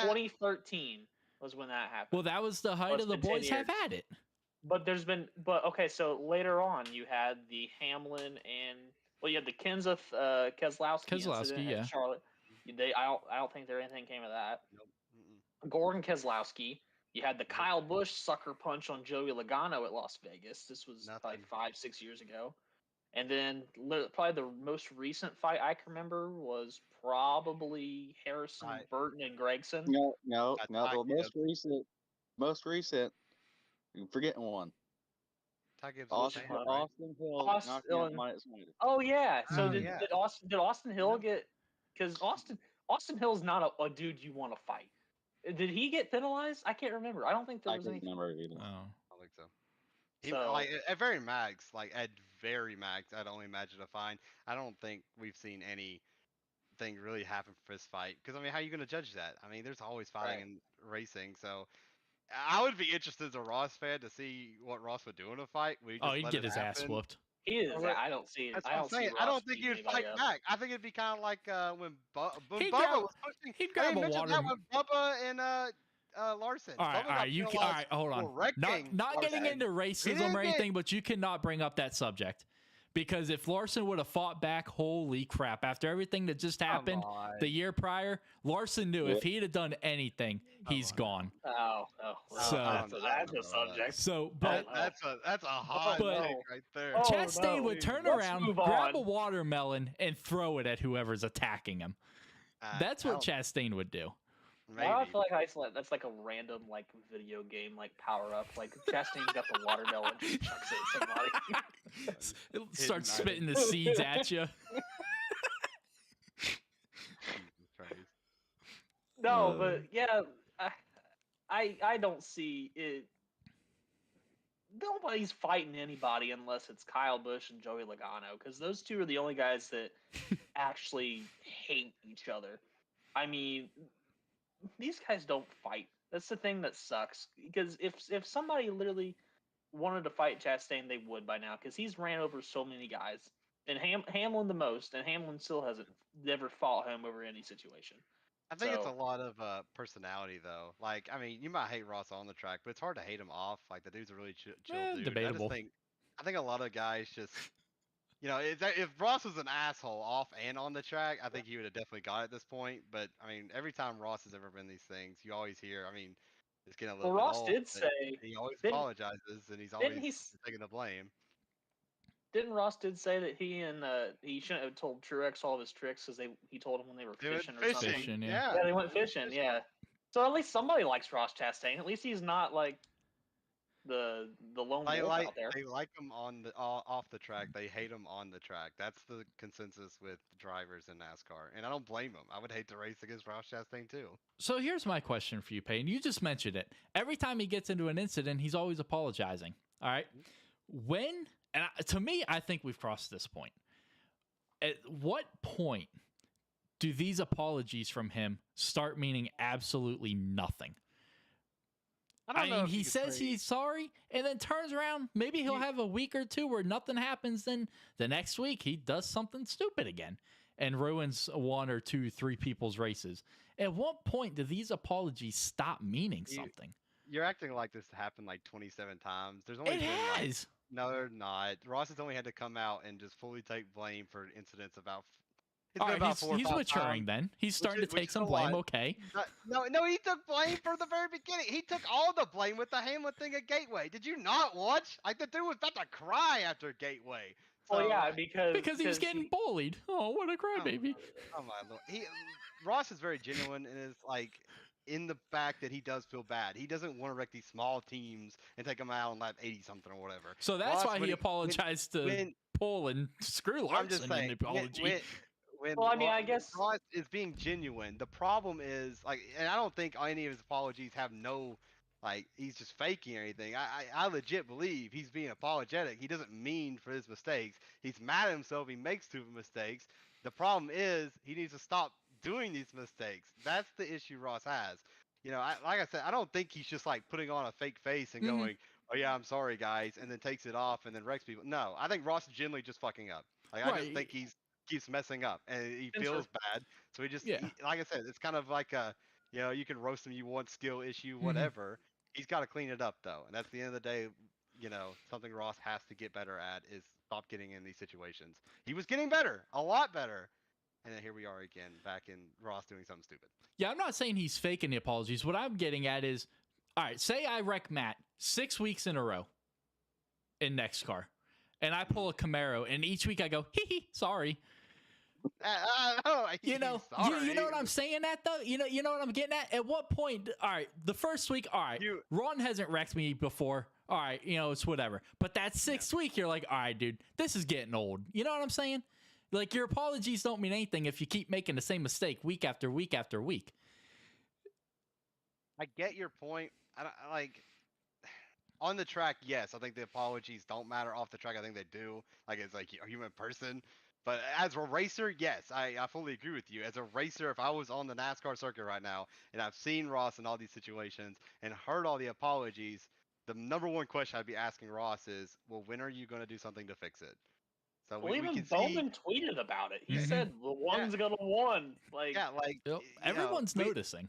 2013 was when that happened. Well, that was the height of the boys have at it. But okay, so later on you had the Hamlin and you had the Keselowski incident at Charlotte. I don't think anything came of that. Nope. Gordon Keselowski. You had the Kyle Busch sucker punch on Joey Logano at Las Vegas. This was probably 5-6 years ago. And then probably the most recent fight I can remember was probably Harrison, Burton, and Gregson. No. The most recent. You're forgetting one. Austin Hill. Oh yeah. So did Austin Hill get? Because Austin Hill's not a dude you want to fight. Did he get penalized? I can't remember. I don't think there was anything. Remember either. Oh. I don't think so. At very max, I'd only imagine a fine. I don't think we've seen anything really happen for this fight. Because, I mean, how are you going to judge that? I mean, there's always fighting in racing. So I would be interested as a Ross fan to see what Ross would do in a fight. He'd get his ass whooped. He is. I don't see it. I don't think he'd fight back. I think it'd be kind of like when Bubba was pushing. He'd grab a water. That when Bubba and Larson. All right, hold on. Not getting into racism or anything, but you cannot bring up that subject. Because if Larson would have fought back, holy crap. After everything that just happened the year prior, Larson knew if he'd have done anything, he's gone. So that's a subject. So, but that's a hot take right there. Chastain would turn around, grab a watermelon, and throw it at whoever's attacking him. That's what Chastain would do. Maybe. I feel like that's like a random video game power up. Chastain's got the watermelon, just chucks it at somebody. It starts spitting the seeds at you. No, but yeah, I don't see it. nobody's fighting anybody unless it's Kyle Busch and Joey Logano, because those two are the only guys that actually hate each other. I mean, these guys don't fight. That's the thing that sucks. Because if somebody literally wanted to fight Chastain, they would by now, because he's ran over so many guys, and Hamlin the most, and Hamlin still hasn't never fought him over any situation. I think it's a lot of personality, though. Like, I mean, you might hate Ross on the track, but it's hard to hate him off. Like, the dude's a really chill dude. Debatable. I think a lot of guys just, if Ross was an asshole off and on the track, I think he would have definitely got it at this point. But I mean, every time Ross has ever been these things, you always hear. I mean, it's getting a little. Well, bit Ross old, did but say he always apologizes, and he's always taking the blame. Didn't Ross did say that he shouldn't have told Truex all of his tricks because he told him when they were fishing or something. Fishing, Yeah, they went fishing. Yeah. So at least somebody likes Ross Chastain. At least he's not like the lone wolf out there. They like him off the track. They hate him on the track. That's the consensus with drivers in NASCAR, and I don't blame them. I would hate to race against Ross Chastain too. So here's my question for you, Payne. You just mentioned it. Every time he gets into an incident, he's always apologizing. All right. To me, I think we've crossed this point. At what point do these apologies from him start meaning absolutely nothing? I mean, he says he's sorry and then turns around. Maybe he'll have a week or two where nothing happens. Then the next week he does something stupid again and ruins 1 or 2, 3 people's races. At what point do these apologies stop meaning something? You're acting like this happened like 27 times. There's only it has. No, they're not. Ross has only had to come out and just fully take blame for incidents about. All right, he's maturing then. He's starting to take some blame. Okay. No, he took blame from the very beginning. He took all the blame with the Hamlin thing at Gateway. Did you not watch? Like, the dude was about to cry after Gateway. So, well, yeah, because he was getting bullied. Oh, what a crybaby! Oh my lord. Ross is very genuine and is like. In the fact that he does feel bad. He doesn't want to wreck these small teams and take them out on lap 80 something or whatever. So that's why he apologized to Paul and screw Larson in the apology. Well, I mean, I guess Ross is being genuine. The problem is, like, and I don't think any of his apologies have he's just faking or anything. I legit believe he's being apologetic. He doesn't mean for his mistakes. He's mad at himself. He makes stupid mistakes. The problem is he needs to stop doing these mistakes. That's the issue Ross has. Like I said, I don't think he's just like putting on a fake face and going, "Oh yeah, I'm sorry, guys," and then takes it off and then wrecks people. No, I think Ross is generally just fucking up. Like I just think he keeps messing up and he feels bad. So he just, like I said, it's kind of like you can roast him, you want skill issue, whatever. He's got to clean it up though, and that's the end of the day. Something Ross has to get better at is stop getting in these situations. He was getting better, a lot better. And then here we are again, back in Ross doing something stupid. Yeah, I'm not saying he's faking the apologies. What I'm getting at is, all right, say I wreck Matt 6 weeks in a row in NEXXTCAR, and I pull a Camaro, and each week I go, hee, sorry. You know what I'm saying at though? You know what I'm getting at? At what point, all right, the first week, all right, Ron hasn't wrecked me before. All right, it's whatever. But that 6th week, you're like, all right, dude, this is getting old. You know what I'm saying? Like, your apologies don't mean anything if you keep making the same mistake week after week after week. I get your point. On the track, yes, I think the apologies don't matter. Off the track, I think they do. Like, it's like a human person. But as a racer, yes, I fully agree with you. As a racer, if I was on the NASCAR circuit right now and I've seen Ross in all these situations and heard all the apologies, the number one question I'd be asking Ross is, well, when are you going to do something to fix it? So even Bowman tweeted about it. He said the one's gonna won. Everyone's noticing.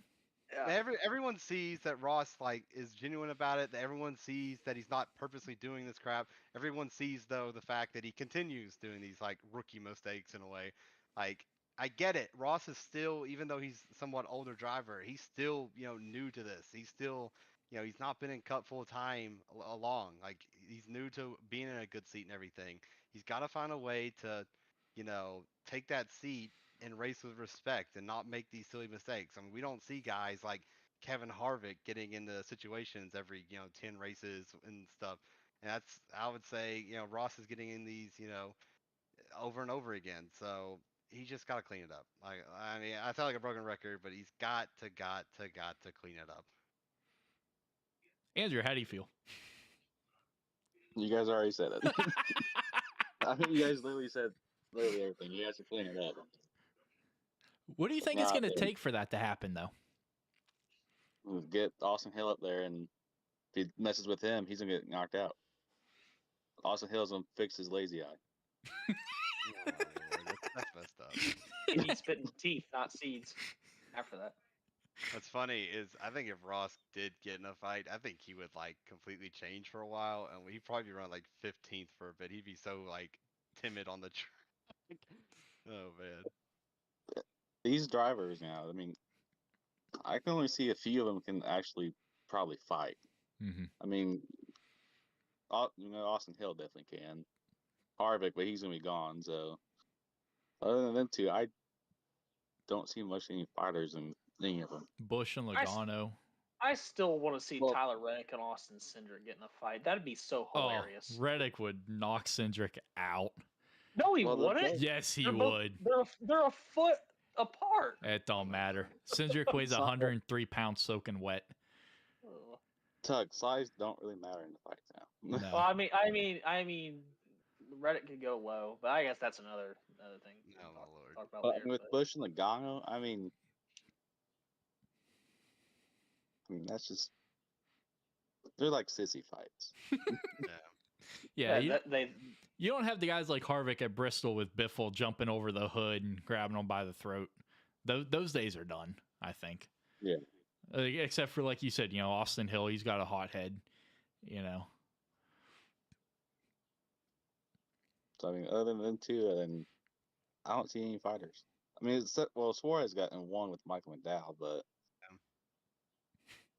Yeah. Everyone sees that Ross is genuine about it. That everyone sees that he's not purposely doing this crap. Everyone sees though the fact that he continues doing these rookie mistakes in a way. I get it. Ross is still, even though he's somewhat older driver, he's still new to this. He's still he's not been in Cup full time along. He's new to being in a good seat and everything. He's got to find a way to, take that seat and race with respect and not make these silly mistakes. I mean, we don't see guys like Kevin Harvick getting into situations every, 10 races and stuff. And that's, I would say, Ross is getting in these, over and over again. So he's just got to clean it up. I mean, I sound like a broken record, but he's got to clean it up. Andrew, how do you feel? You guys already said it. I mean, you guys literally said everything. You guys are cleaning it up. What do you think it's going to take for that to happen, though? We'll get Austin Hill up there, and if he messes with him, he's going to get knocked out. Austin Hill's going to fix his lazy eye. Oh, Lord, that's messed up. He's spitting teeth, not seeds. After that, What's funny is I think if Ross did get in a fight, I think he would like completely change for a while, and he'd probably be around like 15th for a bit. He'd be so like timid on the track. Oh man. These drivers now, I mean, I can only see a few of them can actually probably fight. Mm-hmm. I mean, Austin Hill definitely can. Harvick, but he's going to be gone. So, other than them two, I don't see much any fighters in any of them. Busch and Logano. I still want to see Well- Tyler Reddick and Austin Cindric get in a fight. That'd be so hilarious. Oh, Reddick would knock Cindric out. No, he Well, wouldn't. Yes, he They're would. They're a foot apart. It don't matter. Cindric weighs 103 pounds soaking wet. Ugh. Tug, size don't really matter in the fights now. No. Well, I mean, Reddick could go low, but I guess that's another thing. we can Oh, my lord. talk about But later, with but- Busch and Logano, I mean, that's just they're like sissy fights. Yeah, yeah, you don't have the guys like Harvick at Bristol with Biffle jumping over the hood and grabbing him by the throat. Those days are done, I think. Yeah. Except for, like you said, Austin Hill, he's got a hot head, So I mean, other than them two, then I don't see any fighters. I mean, Suarez got in one with Michael McDowell, but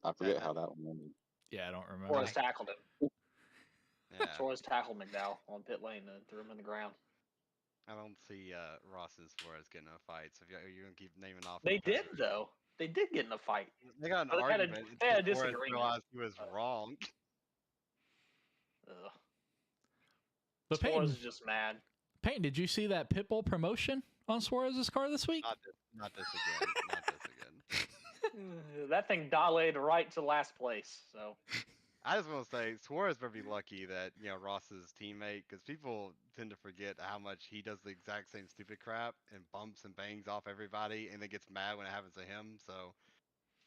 I forget how that one ended. Yeah, I don't remember. Suarez tackled him. Yeah. Suarez tackled McDowell on pit lane and threw him in the ground. I don't see Ross and Suarez getting in a fight. So if you're gonna keep naming off, They did competitors. though. They did get in a fight. They got an But they had a- argument. they had a until Suarez disagreement. realized he was wrong. Ugh. But Suarez Peyton, is just mad. Peyton, did you see that Pitbull promotion on Suarez's car this week? Not this again. Not this again. That thing dilated right to last place. So I just want to say Suarez better be lucky that Ross's teammate, because people tend to forget how much he does the exact same stupid crap and bumps and bangs off everybody, and then gets mad when it happens to him. So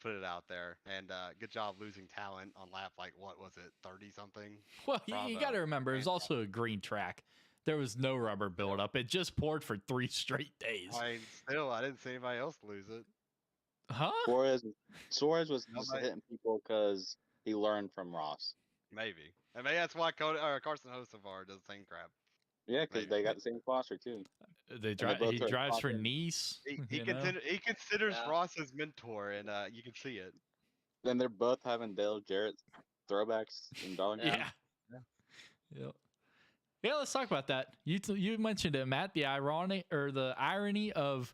put it out there, and good job losing talent on lap what was it, 30 something? Well, you got to remember, it was also a green track. There was no rubber buildup. It just poured for 3 straight days. I didn't see anybody else lose it. Huh? Suarez was just Nobody- hitting people because he learned from Ross. Maybe, and maybe that's why Carson Hocevar does the same crap. Yeah, because they got the same sponsor too. He both are drives for confident. Nice. He you know? considers Yeah. Ross his mentor, and you can see it. Then they're both having Dale Jarrett throwbacks in Darlington. Yeah. Yep. Yeah, let's talk about that. You mentioned it, Matt. The irony of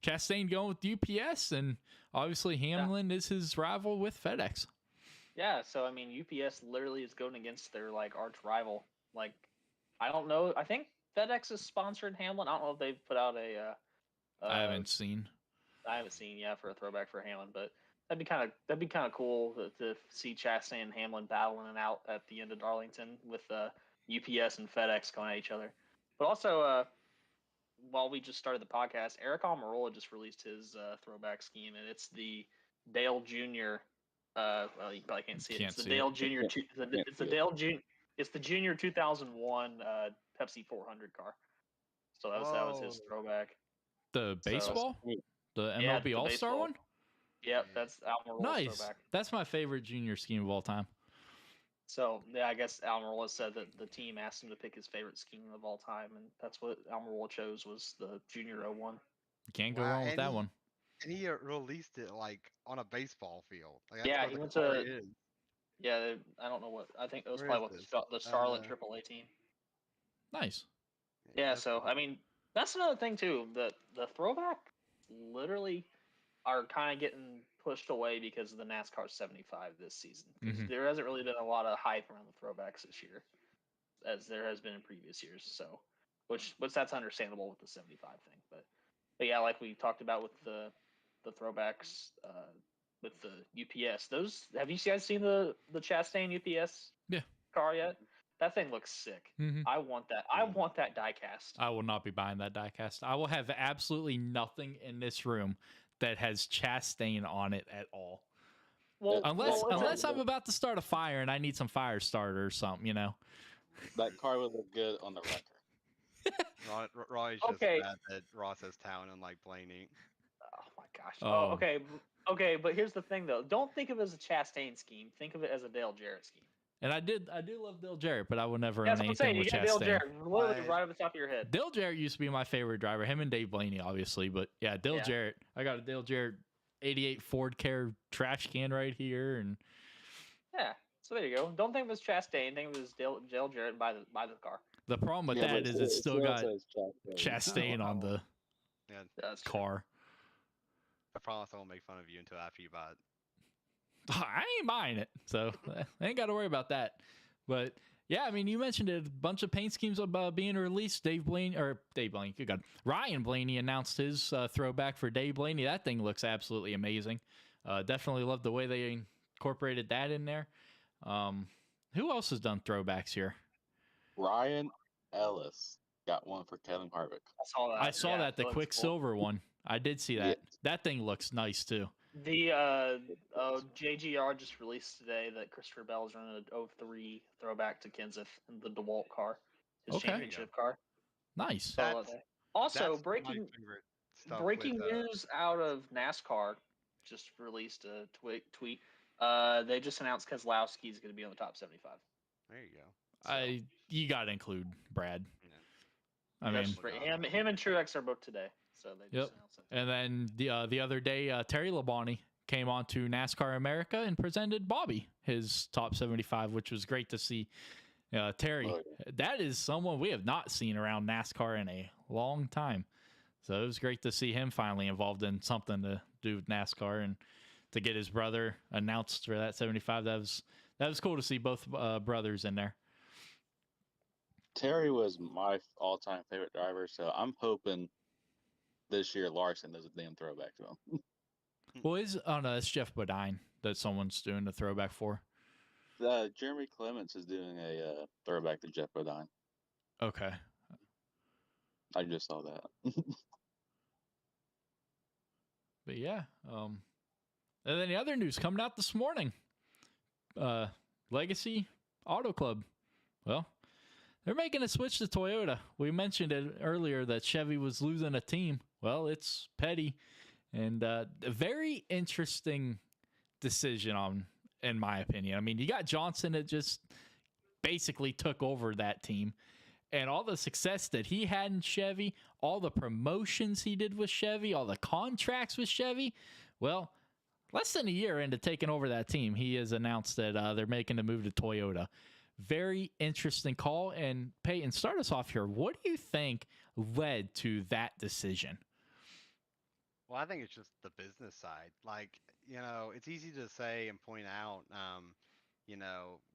Chastain going with UPS, and obviously Hamlin is his rival with FedEx. yeah, so I mean, UPS literally is going against their arch rival. I don't know. I think FedEx is sponsored Hamlin. I don't know if they've put out a. I haven't seen. For a throwback for Hamlin, but that'd be kind of cool to see Chastain and Hamlin battling it out at the end of Darlington with UPS and FedEx going at each other. But also, while we just started the podcast, Eric Almirola just released his throwback scheme, and it's the Dale Jr. Well, you probably can't see it. It's the Dale Jr. It's the Junior 2001 Pepsi 400 car. So that was his throwback. The baseball, the Yeah, MLB the All Star baseball. one. Yep, that's Almirola's Nice. throwback. That's my favorite junior scheme of all time. So yeah, I guess Almirola said that the team asked him to pick his favorite scheme of all time, and that's what Almirola chose was the Junior 01. You can't go Wow, wrong with and that he- one. And he released it on a baseball field. That's Yeah, what he the went car to- is. Yeah, I don't know what. I think it was Where probably is what this? the Charlotte AAA team. Nice. Yeah, that's so cool. I mean, that's another thing too. The throwback literally are kind of getting pushed away because of the NASCAR 75 this season. 'Cause Mhm. there hasn't really been a lot of hype around the throwbacks this year, as there has been in previous years. So, which that's understandable with the 75 thing, but yeah, like we talked about with the throwbacks with the UPS. Those have you guys seen the Chastain UPS? Yeah. car yet. That thing looks sick. I want that. I want that diecast. I will not be buying that diecast. I will have absolutely nothing in this room that has Chastain on it at all. Well, unless I'm about to start a fire and I need some fire starter or something, you know. That car would look good on the wrecker. Roy's just mad that Ross has talent unlike Blaney. Oh my gosh. Okay, but here's the thing though. Don't think of it as a Chastain scheme. Think of it as a Dale Jarrett scheme. And I do love Dale Jarrett, but I will never That's own what I'm saying. anything with You got Dale Chastain. Jarrett literally right off the top of your head. Dale Jarrett used to be my favorite driver. Him and Dave Blaney, obviously, but yeah, Dale Jarrett. I got a Dale Jarrett '88 Ford Care trash can right here, and yeah. So there you go. Don't think of it as Chastain. Think of it as Dale Jarrett by the car. the problem with that is it's still got Chastain on the car. I promise I won't make fun of you until after you buy it. I ain't buying it, so I ain't got to worry about that. But yeah, I mean, you mentioned it, a bunch of paint schemes about being released. Dave Blaney, good God, Ryan Blaney announced his throwback for Dave Blaney. That thing looks absolutely amazing. Definitely love the way they incorporated that in there. Who else has done throwbacks here? Ryan Ellis got one for Kevin Harvick. I saw that. The Quicksilver one. I did see that. Yeah. That thing looks nice too. The JGR just released today that Christopher Bell is running an 03 throwback to Kenseth in the DeWalt car, his championship car. Nice. Also, breaking news out of NASCAR just released a tweet. They just announced Keselowski is going to be on the top 75. There you go. So, you got to include Brad. Yeah. I mean, him and Truex are booked today. So they just announced it. And then the other day, Terry Labonte came on to NASCAR America and presented Bobby his top 75, which was great to see. Terry, that is someone we have not seen around NASCAR in a long time. So it was great to see him finally involved in something to do with NASCAR and to get his brother announced for that 75. That was cool to see both brothers in there. Terry was my all-time favorite driver, so I'm hoping this year Larson does a damn throwback to him. Well, it's Jeff Bodine that someone's doing the throwback for. Jeremy Clements is doing a throwback to Jeff Bodine. Okay. I just saw that. But yeah, and then the other news coming out this morning. Legacy Auto Club. Well, they're making a switch to Toyota. We mentioned it earlier that Chevy was losing a team. Well, it's Petty. And a very interesting decision, in my opinion. I mean, you got Johnson that just basically took over that team. And all the success that he had in Chevy, all the promotions he did with Chevy, all the contracts with Chevy. Well, less than a year into taking over that team, he has announced that they're making the move to Toyota. Very interesting call. And Peyton, start us off here. What do you think led to that decision? Well, I think it's just the business side. Like, it's easy to say and point out,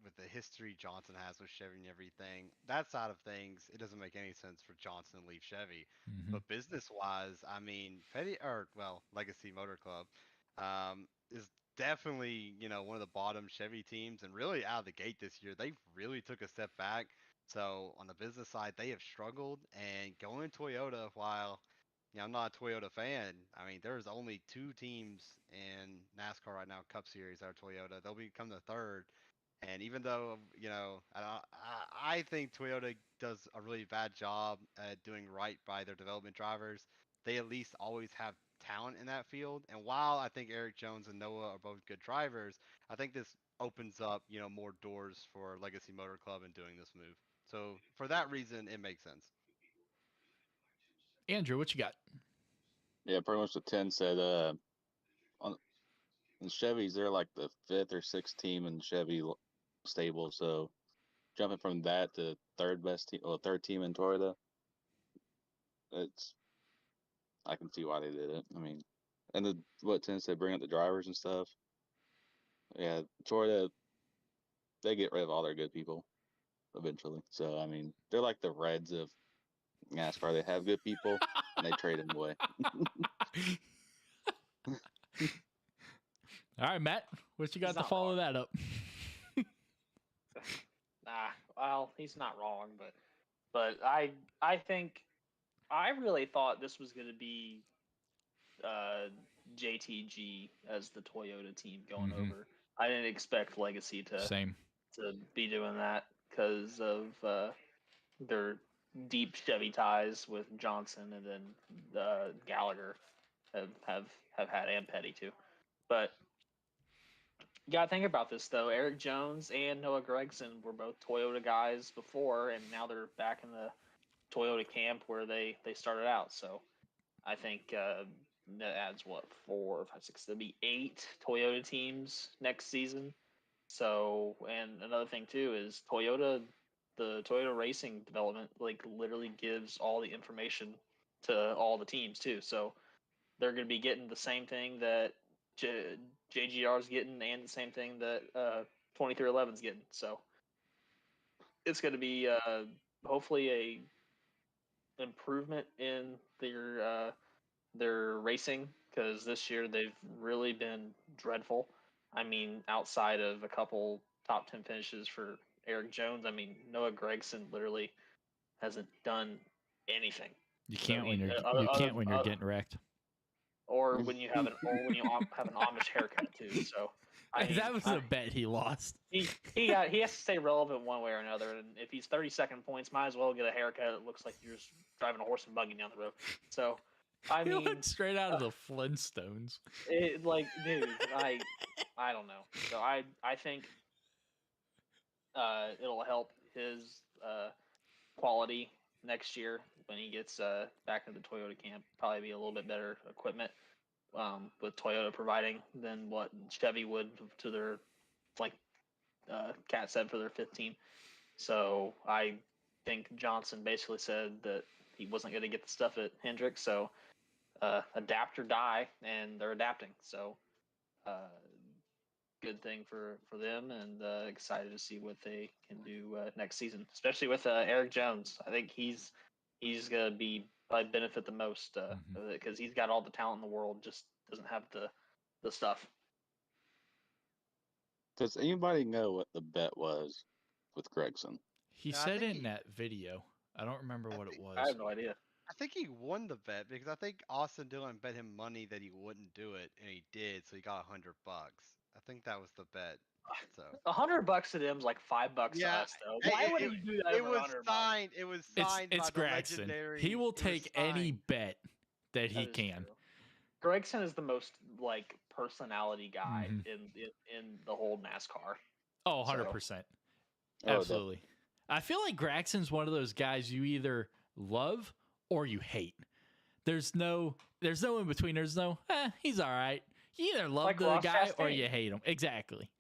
with the history Johnson has with Chevy and everything, that side of things, it doesn't make any sense for Johnson to leave Chevy. Mm-hmm. But business-wise, I mean, Legacy Motor Club is definitely, one of the bottom Chevy teams, and really out of the gate this year, they really took a step back. So on the business side, they have struggled, and going Toyota, while I'm not a Toyota fan, I mean, there's only 2 teams in NASCAR right now, Cup Series, that are Toyota. They'll become the third. And even though, I think Toyota does a really bad job at doing right by their development drivers, they at least always have talent in that field. And while I think Eric Jones and Noah are both good drivers, I think this opens up, more doors for Legacy Motor Club in doing this move. So for that reason, it makes sense. Andrew, what you got? Yeah, pretty much what 10 said. On Chevys, they're like the 5th or 6th team in Chevy stable. So jumping from that to third team in Toyota, I can see why they did it. I mean, and what 10 said, bring up the drivers and stuff. Yeah, Toyota, they get rid of all their good people eventually. So I mean, they're like the Reds of NASCAR. They have good people and they trade them away. All right, Matt, what you got to follow that up? well, he's not wrong, but I think I really thought this was going to be JTG as the Toyota team going over. I didn't expect Legacy to be doing that because of their deep Chevy ties with Johnson, and then Gallagher have had, and Petty too. But you gotta think about this though. Eric Jones and Noah Gragson were both Toyota guys before, and now they're back in the Toyota camp where they started out. So I think that adds what 4, 5, 6. There'll be 8 Toyota teams next season. So, and another thing too is the Toyota Racing development like literally gives all the information to all the teams too. So they're going to be getting the same thing that JGR is getting, and the same thing that 2311 is getting. So it's going to be hopefully a improvement in their racing, because this year they've really been dreadful. I mean, outside of a couple top 10 finishes for Eric Jones, I mean, Noah Gragson literally hasn't done anything. You can't when you're getting wrecked. Or when you have an Amish haircut too. So that was a bet he lost. He has to stay relevant one way or another, and if he's 32nd points, might as well get a haircut that looks like you're just driving a horse and buggy down the road. So I mean, went straight out of the Flintstones. Dude, I don't know. So I think it'll help his quality next year when he gets back into the Toyota camp. Probably be a little bit better equipment with Toyota providing than what Chevy would to their, like Kat said, for their 15. So I think Johnson basically said that he wasn't going to get the stuff at Hendrick. So adapt or die, and they're adapting. So good thing for them, and excited to see what they can do next season, especially with Eric Jones. I think he's going to be probably benefit the most because he's got all the talent in the world, just doesn't have the stuff. Does anybody know what the bet was with Gragson? He said in that video. I don't remember what it was. I have no idea. I think he won the bet because I think Austin Dillon bet him money that he wouldn't do it, and he did, so he got $100. I think that was the bet. So $100 to them is like $5 to us, though. Why would he do that? It was signed. It was signed. It's by the Gragson. legendary. He will take any bet that he can. True. Gragson is the most personality guy in the whole NASCAR. Oh, 100%. Absolutely. I feel like Gragson's one of those guys you either love or you hate. There's no in between. There's no, he's all right. You either love the guy or you hate him. Exactly.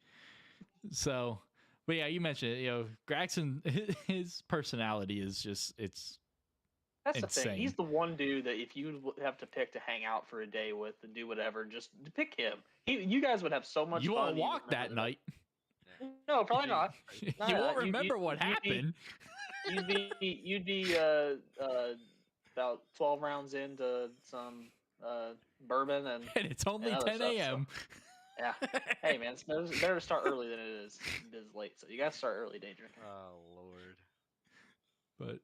So, but yeah, you mentioned it. Gragson, his personality is just, that's insane. The thing. He's the one dude that if you have to pick to hang out for a day with and do whatever, just pick him. You guys would have so much fun. You won't walk that night. No, probably not. You won't remember what happened. You'd be about 12 rounds into some bourbon, and it's only 10 a.m. So. Yeah. Hey, man, it's better to start early than it is late. So you got to start early, Danger. Oh, Lord. But,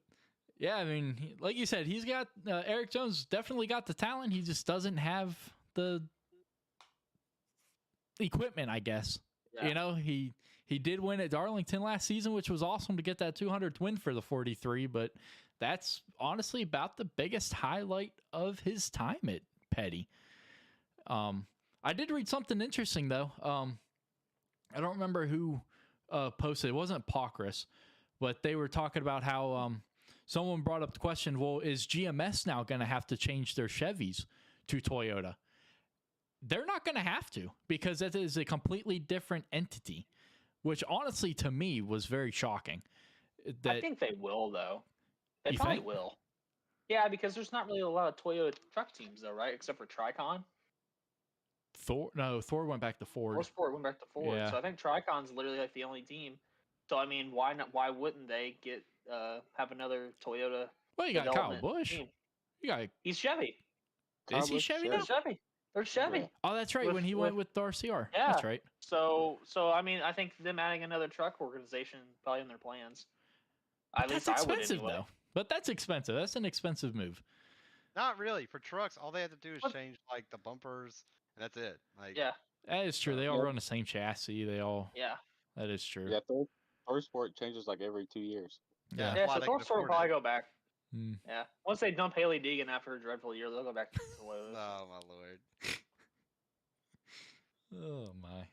yeah, I mean, like you said, he's got Eric Jones definitely got the talent. He just doesn't have the equipment, I guess. Yeah. He did win at Darlington last season, which was awesome to get that 200th win for the 43, but that's honestly about the biggest highlight of his time at Petty. I did read something interesting, though. I don't remember who posted. It wasn't Pocris, but they were talking about how someone brought up the question, well, is GMS now going to have to change their Chevys to Toyota? They're not going to have to, because it is a completely different entity, which honestly to me was very shocking. I think they will, though. They probably will. Yeah, because there's not really a lot of Toyota truck teams, though, right? Except for Tricon. Thor went back to Ford. Ford went back to Ford. Yeah. So I think Tricon's literally like the only team. So I mean, why not? Why wouldn't they have another Toyota? Well, you got Kyle Busch. He's Chevy. Is he Chevy now? Chevy. They're Chevy. Yeah. Oh, that's right. When he went with RCR. Yeah. That's right. So I mean, I think them adding another truck organization probably in their plans. At least I would expensive anyway. though. But that's expensive. That's an expensive move. Not really. For trucks, all they have to do is What? change like the bumpers, and that's it. Like, Yeah, That is true. So- They all Yeah. run the same chassis. They all. yeah. That is true. Yeah, Thor Sport changes like every 2 years. Yeah. Yeah, why so they Thor can Sport will afford probably it. go back. Mm. Yeah. Once they dump Haley Deegan after her dreadful year, they'll go back to the way it is. Oh my lord. Oh my.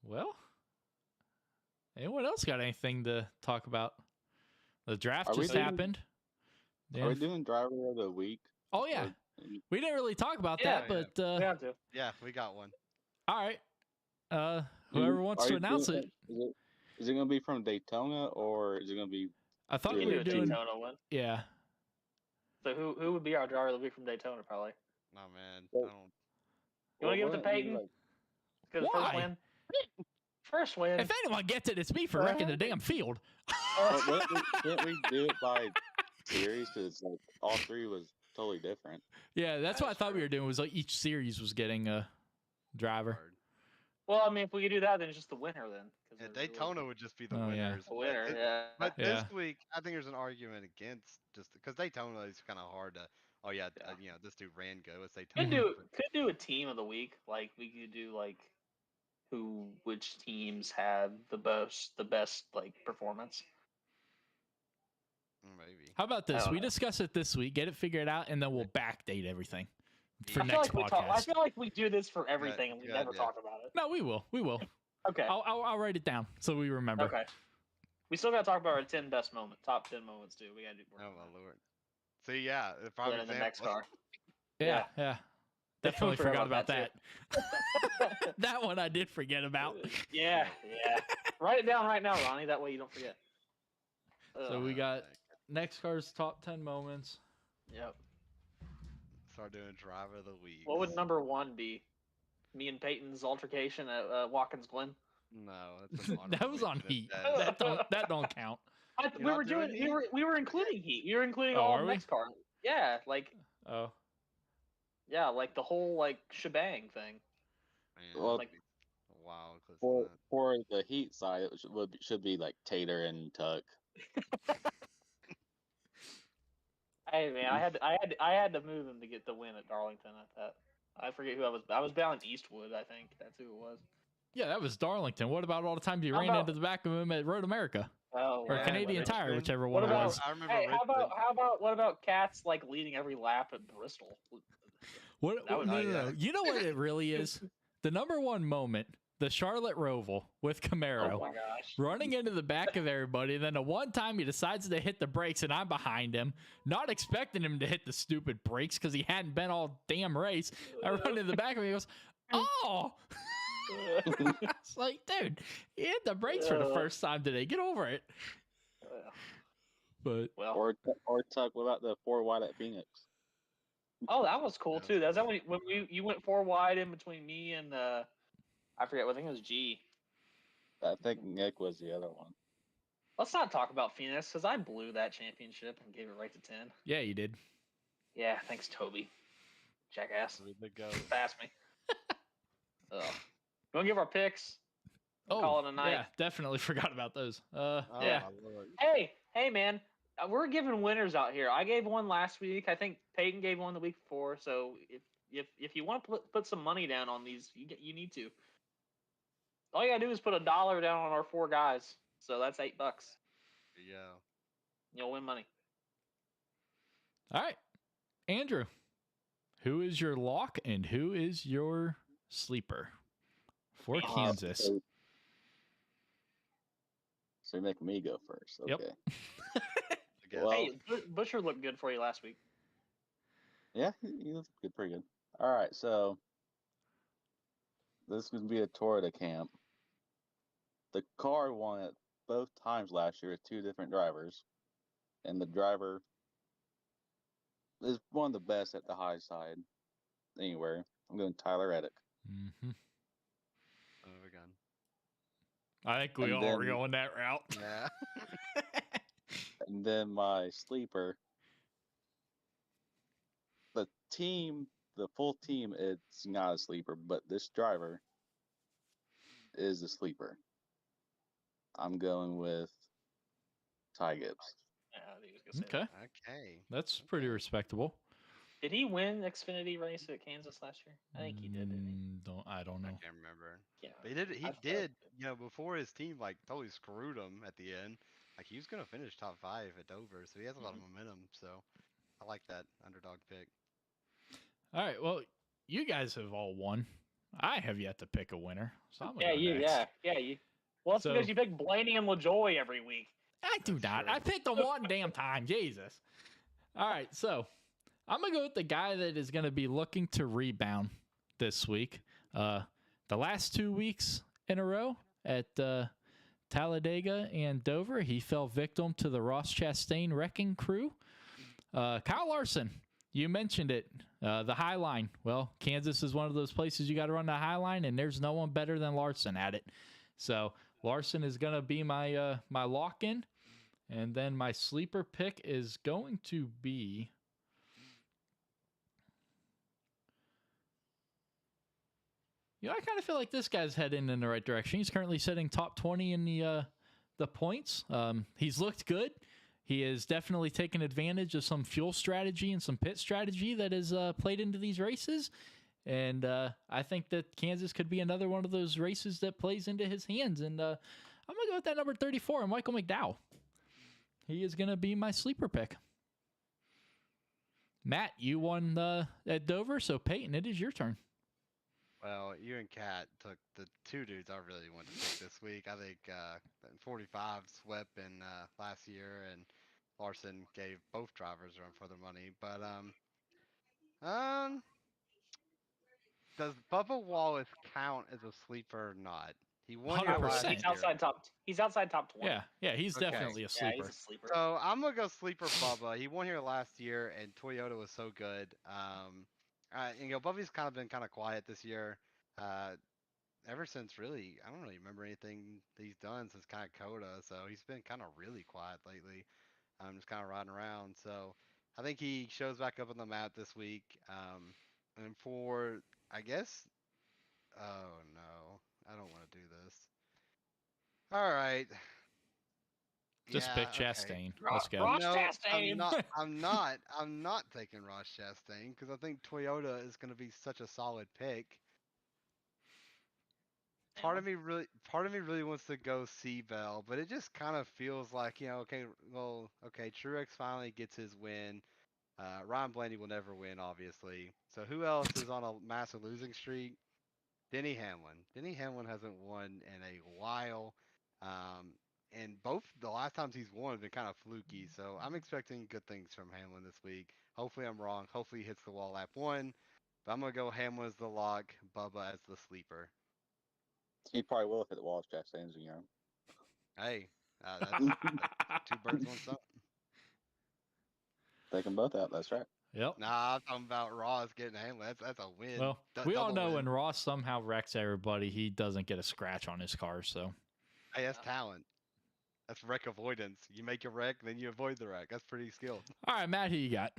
Well, anyone else got anything to talk about? The draft Are we just doing- happened. Are we doing driver of the week? Oh yeah, Or- we didn't really talk about Yeah, that, but We have to. Yeah, we got one. all right. Whoever wants Are to you announce doing- it. Is it going to be from Daytona or is it going to be? I thought We we can do were a doing. Daytona one. Yeah. So who would be our driver of the week from Daytona? Probably. No man. Well- I don't. You want to give it to wouldn't it be, Peyton? like- Because first Why? win. First win. If anyone gets it, it's me for wrecking the damn field. Can't we do it by series? Because like all three was totally different. Yeah, that's what I That's thought we true. were doing. Was like each series was getting a driver. Hard. Well, I mean, if we could do that, then it's just the winner then. 'cause Yeah, there's really Daytona would just be the Oh, yeah. winners. the winner. But, Yeah. but Yeah. this week, I think there's an argument against just because Daytona is kind of hard to. Oh yeah, Yeah. you know, this dude ran go. It's Could Daytona. do a team of the week. Like we could do like which teams had the best like performance. Maybe. How about this? don't We know. discuss it this week, get it figured out, and then we'll backdate everything for I I feel next like podcast. I feel like we do this for everything and we good never idea. talk about it. No, we will. We will. Okay. I'll write it down so we remember. Okay. We still gotta talk about our 10 best moments, top 10 moments too. We gotta do more. Oh my lord. See, yeah, the Put prime it in the next example. car. Yeah, yeah. Definitely forgot forgot about about that. that, That one I did forget about. Yeah, yeah. Write it down right now, Ronnie. That way you don't forget. So Ugh. we got NEXXTCAR's top 10 moments. Yep. Start doing driver of the week. What would number one be? Me and Peyton's altercation at Watkins Glen. No, that's an That was on honorable Heat. mention. That don't count. You're We not were doing doing. We were including Heat. We were including Oh, all are of we? NEXXTCAR. Yeah, like Oh. like the whole like shebang thing. Man, Well, that'd be a while, 'cause, For the Heat side, it should be like Tater and Tuck. Hey man, I had to move him to get the win at Darlington. I forget who I was bound Eastwood. I think that's who it was. Yeah, that was Darlington. What about all the times you How ran about- into the back of him at Road America? Oh, Or yeah, Canadian whatever. Tire, whichever What one it about- was. I remember. Hey, Richmond. what about Cats like leading every lap at Bristol? What? That would- no, Oh, no, no. yeah. You know what it really is? The number one moment, the Charlotte Roval with Camaro. Oh my gosh. Running into the back of everybody, and then the one time he decides to hit the brakes, and I'm behind him, not expecting him to hit the stupid brakes because he hadn't been all damn race. I run into the back of him, he goes, "Oh!" It's like, dude, he hit the brakes for the first time today. Get over it. But Well, Or Tuck, what about the 4 wide at Phoenix? oh, that was cool Yeah. too. That's when you went 4 wide in between me and I forget. I think it was G. I think Nick was the other one. Let's not talk about Phoenix because I blew that championship and gave it right to 10. yeah, you did. Yeah, thanks, Toby. Jackass. Way to go. Pass me. Ugh. You want to give our picks? Oh, Call it a night. yeah, definitely forgot about those. Oh, Yeah. my lord. Hey, man. We're giving winners out here. I gave one last week. I think Peyton gave one the week before. So if you want to put some money down on these, you need to. All you gotta do is put $1 down on our 4 guys. So that's $8. Yeah. You'll win money. All right, Andrew, who is your lock and who is your sleeper for Kansas? So you make me go first. Okay. Yep. I guess. Well- Hey, Butcher looked good for you last week. Yeah, he looks good, pretty good. All right, so this is going to be a tour of the camp. The car won it both times last year with 2 different drivers, and the driver is one of the best at the high side anywhere. I'm going Tyler Reddick. Mm-hmm. Oh, again. I think we And all then- are going that route. Yeah. And then my sleeper, the full team, it's not a sleeper, but this driver is a sleeper. I'm going with Ty Gibbs. Yeah, I think he was gonna say Okay, that. Okay. that's pretty respectable. Did he win Xfinity race at Kansas last year? I think he did. Didn't he? I don't I know. can't remember. Yeah. But he did. He I felt- did. You know, before his team like totally screwed him at the end. Like he was gonna finish top 5 at Dover, so he has a lot of momentum. So I like that underdog pick. All right, well, you guys have all won. I have yet to pick a winner, so I'm gonna Yeah, go you. next. Yeah, you. Well, it's So- because you pick Blaney and LaJoy every week. I do That's not. true. I picked them one damn time. Jesus. All right, so I'm gonna go with the guy that is gonna be looking to rebound this week. The last 2 weeks in a row at Talladega and Dover, he fell victim to the Ross Chastain wrecking crew. Kyle Larson, you mentioned it. The High Line. Well, Kansas is one of those places you got to run the High Line, and there's no one better than Larson at it. So Larson is gonna be my my lock in. And then my sleeper pick is going to be I kind of feel like this guy's heading in the right direction. He's currently sitting top 20 in the points. He's looked good. He has definitely taken advantage of some fuel strategy and some pit strategy that has played into these races. And I think that Kansas could be another one of those races that plays into his hands. And I'm going to go with that number 34, Michael McDowell. He is going to be my sleeper pick. Matt, you won at Dover, so Peyton, it is your turn. Well, you and Kat took the 2 dudes I really wanted to pick this week. I think 45 swept in last year, and Larson gave both drivers a run for their money. But does Bubba Wallace count as a sleeper or not? He won here last 100%. He's year. outside top. He's outside top 20. Yeah, he's Okay. definitely a Yeah, sleeper. he's a sleeper. So I'm gonna go sleeper Bubba. He won here last year, and Toyota was so good. You know, Bubba's kind of been kind of quiet this year. Ever since really, I don't really remember anything that he's done since kind of Coda. So he's been kind of really quiet lately. Just kind of riding around. So I think he shows back up on the map this week. And for I guess, oh no, I don't want to do this. All right. Just Yeah, pick okay. Chastain. Let's go. Ross No, Chastain. I'm not taking Ross Chastain because I think Toyota is going to be such a solid pick. Part of me really wants to go C-Bell, but it just kind of feels like, you know, okay, Truex finally gets his win. Ryan Blaney will never win, obviously. So who else is on a massive losing streak? Denny Hamlin. Denny Hamlin hasn't won in a while. And both the last times he's won have been kind of fluky. So I'm expecting good things from Hamlin this week. Hopefully I'm wrong. Hopefully he hits the wall lap 1. But I'm going to go Hamlin as the lock, Bubba as the sleeper. He probably will hit the wall if Chastain's you know. Hey, that's 2 birds, 1 stone. Take them both out. That's right. Yep. Nah, I'm talking about Ross getting Hamlin. That's a win. Well, we all Double know win. when Ross somehow wrecks everybody, he doesn't get a scratch on his car. So Hey, that's talent. That's wreck avoidance. You make a wreck, then you avoid the wreck. That's pretty skilled. all right, Matt, who you got?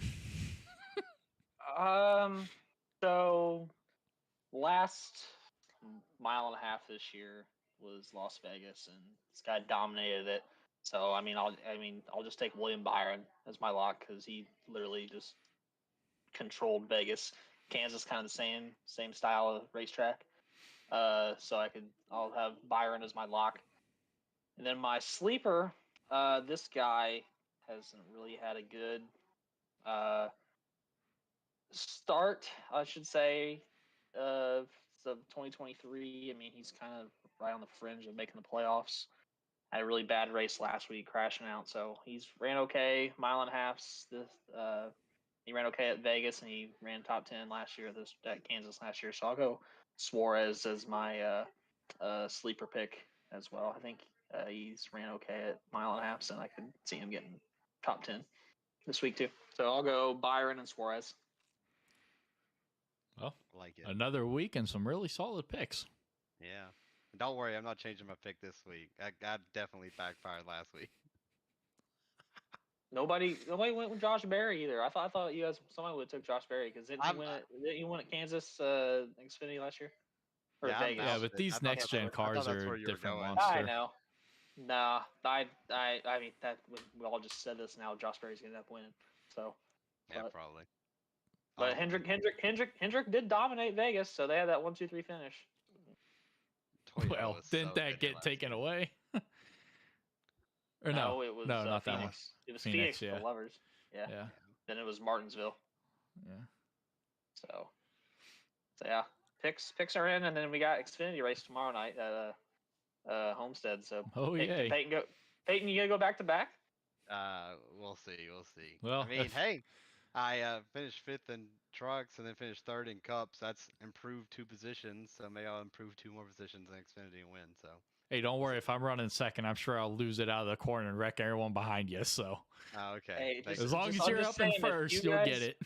So last mile and a half this year was Las Vegas, and this guy dominated it. So I'll just take William Byron as my lock because he literally just controlled Vegas. Kansas kind of the same style of racetrack. So I'll have Byron as my lock. And then my sleeper, this guy hasn't really had a good start, I should say, of 2023. I mean, he's kind of right on the fringe of making the playoffs. Had a really bad race last week, crashing out. So he's ran okay, mile and a half. He ran okay at Vegas, and he ran top 10 last year at Kansas last year. So I'll go Suarez as my sleeper pick as well. I think he's ran okay at mile and a half, and I could see him getting top 10 this week too. So I'll go Byron and Suarez. Well, Like it. another week and some really solid picks. Yeah. Don't worry, I'm not changing my pick this week. I definitely backfired last week. Nobody went with Josh Berry either. I thought somebody would have took Josh Berry because didn't he win at Kansas Xfinity last year? Or Yeah, Vegas? Yeah, but these I thought next gen I thought cars that's are where you were different going. monster. I know. Nah, I mean that we all just said this now. Josh Berry's gonna end up winning. So, Yeah, but, probably. but Hendrick did dominate Vegas, so they had that 1-2-3 finish. Toyota Well, was didn't so that good get last taken year. away? Or no, it was not that one. Phoenix. It was Phoenix, Phoenix with yeah. the Lovers. Yeah. Yeah, Then it was Martinsville. yeah. So yeah, picks are in, and then we got Xfinity race tomorrow night at Homestead. So Oh, yay. Peyton, you gonna go back to back? We'll see. We'll see. Well, I mean, hey, I finished 5th in trucks and then finished 3rd in cups. That's improved 2 positions. So maybe I'll improve 2 more positions in Xfinity and win. So. Hey, don't worry. If I'm running second, I'm sure I'll lose it out of the corner and wreck everyone behind you. So, Okay. Hey, as long as I'm you're just up in saying, first, you'll get it.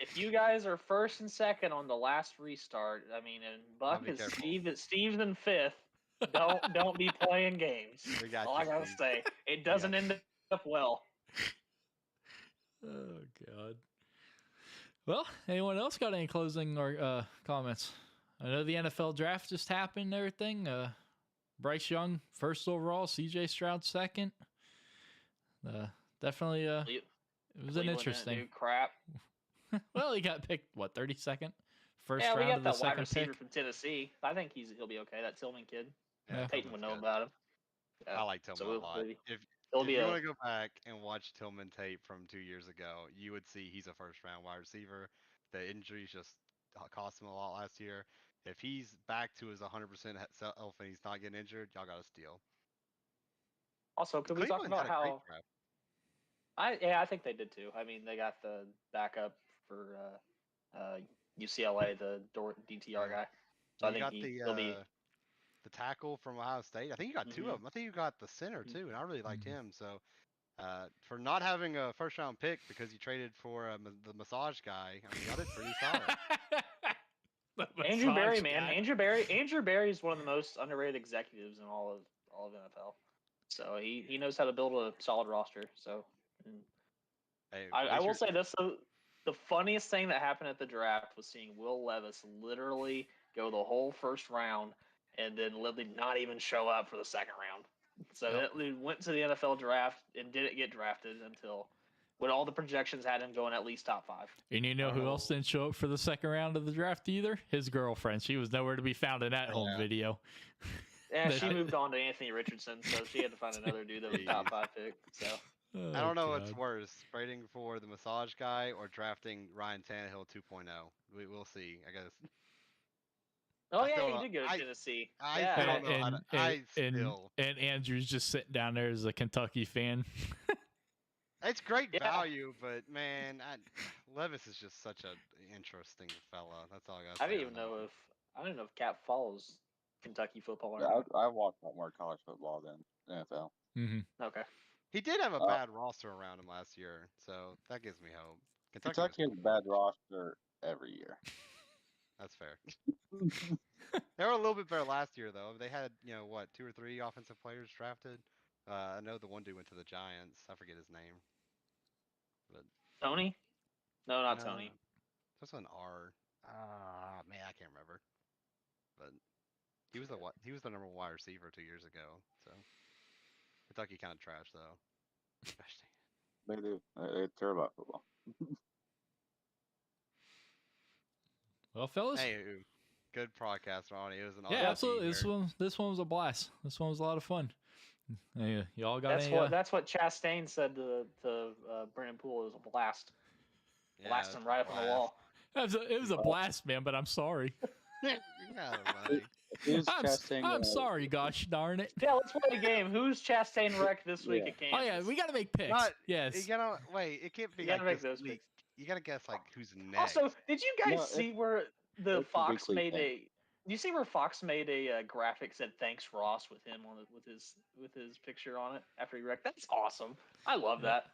If you guys are first and second on the last restart, I mean, and I'll Buck be is careful. Steve's in 5th. Don't be playing games. We got All you, I gotta Steve. say, it doesn't end up well. Oh God. Well, anyone else got any closing or comments? I know the NFL draft just happened and everything. Bryce Young first overall, CJ Stroud second. Definitely it was an Cleveland interesting. didn't do crap. Well, he got picked what, 32nd? First Yeah, we round got of the that wide second receiver pick. from Tennessee. I think he'll be okay. That Tillman kid. Yeah. Peyton would Tillman's know good. about him. Yeah. I like Tillman So a lot. If be you a want to go back and watch Tillman tape from 2 years ago, you would see he's a first round wide receiver. The injuries just cost him a lot last year. If he's back to his 100% self and he's not getting injured, y'all got to steal. Also, could we talk Cleveland about had a great how draft. I think they did too. I mean, they got the backup for UCLA, the DTR guy. So I You think got he'll be. the tackle from Ohio State. I think you got 2 of them. I think you got the center too, and I really liked him. So for not having a first round pick because you traded for the massage guy, I mean, y'all did pretty solid. Andrew Berry, man, Andrew Berry is one of the most underrated executives in all of NFL. So he knows how to build a solid roster. So Hey, I will say this: the funniest thing that happened at the draft was seeing Will Levis literally go the whole first round and then literally not even show up for the second round. So Yep. he went to the NFL draft and didn't get drafted until when all the projections had him going at least top 5. And you know who else didn't show up for the second round of the draft either? His girlfriend. She was nowhere to be found in that home video. Yeah, she moved on to Anthony Richardson, so she had to find another dude that was top 5 pick. So I don't know what's worse, trading for the massage guy or drafting Ryan Tannehill 2.0. We will see, I guess. Oh yeah, he did go to Tennessee. I Yeah. don't know how to. And Andrew's just sitting down there as a Kentucky fan. It's great value, but man, Levis is just such an interesting fella. That's all I got. I don't even know if Cap follows Kentucky football or Yeah, not. I watch a lot more college football than NFL. Mm-hmm. Okay. He did have a bad roster around him last year, so that gives me hope. Kentucky has a bad roster every year. That's fair. They were a little bit better last year, though. They had, 2 or 3 offensive players drafted. I know the one dude went to the Giants. I forget his name. But Tony? No, not Tony. That's an R. Man, I can't remember. But he was the number 1 wide receiver 2 years ago. So Kentucky kind of trash though. Gosh dang it. They do. They care about football. Well, fellas. Hey, good podcast, Ronnie. It was an yeah, absolutely. This one was a blast. This one was a lot of fun. Hey, y'all got that's what Chastain said to Brennan Poole. It was a blast. Yeah, Blast him right up on the wall. It was a blast, man. But I'm sorry. I'm sorry. Gosh darn it. Yeah, let's play a game. Who's Chastain wrecked this week at Kansas? Oh yeah, we gotta make picks. Yes. You gotta wait. It can't be. You gotta make those picks. You gotta guess like who's next. Also, did you guys see where the Fox made a? Do you see where Fox made a graphic said "Thanks Ross" with him on it, with his picture on it after he wrecked? That's awesome. I love that.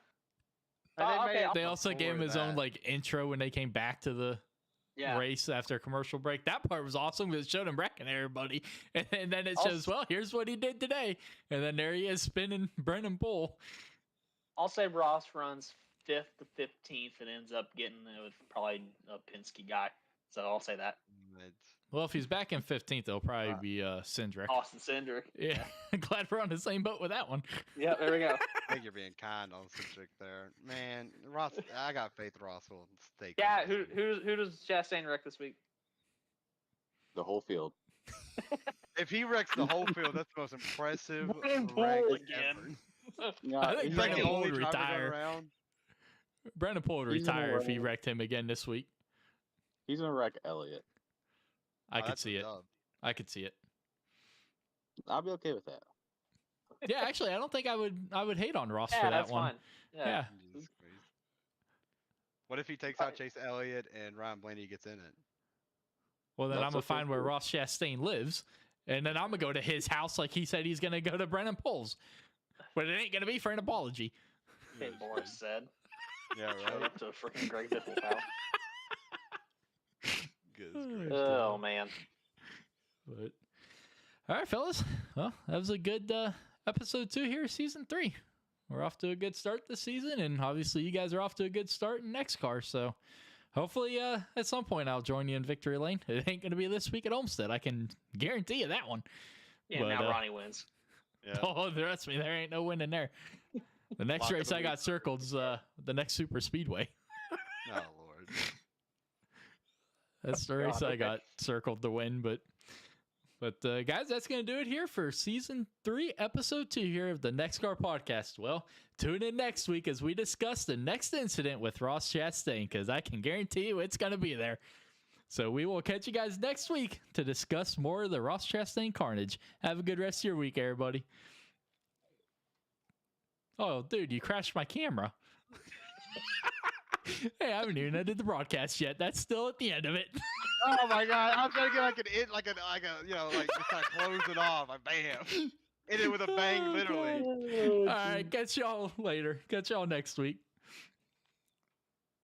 They also gave him his own like intro when they came back to the race after a commercial break. That part was awesome because it showed him wrecking everybody, and then it shows, well, here's what he did today, and then there he is spinning Brennan Bull. I'll say Ross runs 5th to 15th and ends up getting with probably a Penske guy. So I'll say that. Well, if he's back in 15th, it'll probably be Cindric. Austin Cindric. Yeah. Glad we're on the same boat with that one. Yeah, there we go. I think you're being kind on Citric there, man. Ross, I got faith Ross will stay. Yeah, clean. who does Chastain wreck this week? The whole field. If he wrecks the whole field, that's the most impressive Brandon wreck Poole again. Yeah, I think he's Brandon gonna- Poole would driver going retire. around. Brandon Poole would He's gonna retire if he win. wrecked him again this week. He's gonna wreck Elliott. I Oh, could that's a see it. dub. I could see it. I'll be okay with that. Yeah, actually, I don't think I would hate on Ross Yeah, for that that's one. fine. Yeah. Yeah. Jesus Christ. What if he takes out Chase Elliott and Ryan Blaney gets in it? Well, then That's I'm gonna okay, find where too. Ross Chastain lives, and then I'm gonna go to his house like he said he's gonna go to Brandon Pole's, but it ain't gonna be for an apology. Okay, Boris said. Yeah, Showed right. up to a freaking Greg Biffle's house. Good. Oh man. But all right, fellas. Well, that was a good episode 2 here, season 3. We're off to a good start this season, and obviously you guys are off to a good start in NEXXTCAR. So hopefully, at some point, I'll join you in victory lane. It ain't gonna be this week at Olmsted. I can guarantee you that one. Yeah, But, now Ronnie wins. Yeah. Oh, trust me, there ain't no winning there. The next Lock of race the I got week. circled is the next super speedway. Oh Lord. That's the God, race I okay. got circled to win. But guys, that's gonna do it here for season 3, episode 2 here of the NEXXTCAR podcast. Well, tune in next week as we discuss the next incident with Ross Chastain, because I can guarantee you it's gonna be there. So we will catch you guys next week to discuss more of the Ross Chastain carnage. Have a good rest of your week, everybody. Oh, dude, you crashed my camera. Hey, I haven't even ended the broadcast yet. That's still at the end of it. Oh my God! I'm trying to get like a just kind of close it off. Like bam, hit it with a bang, literally. All right, catch y'all later. Catch y'all next week.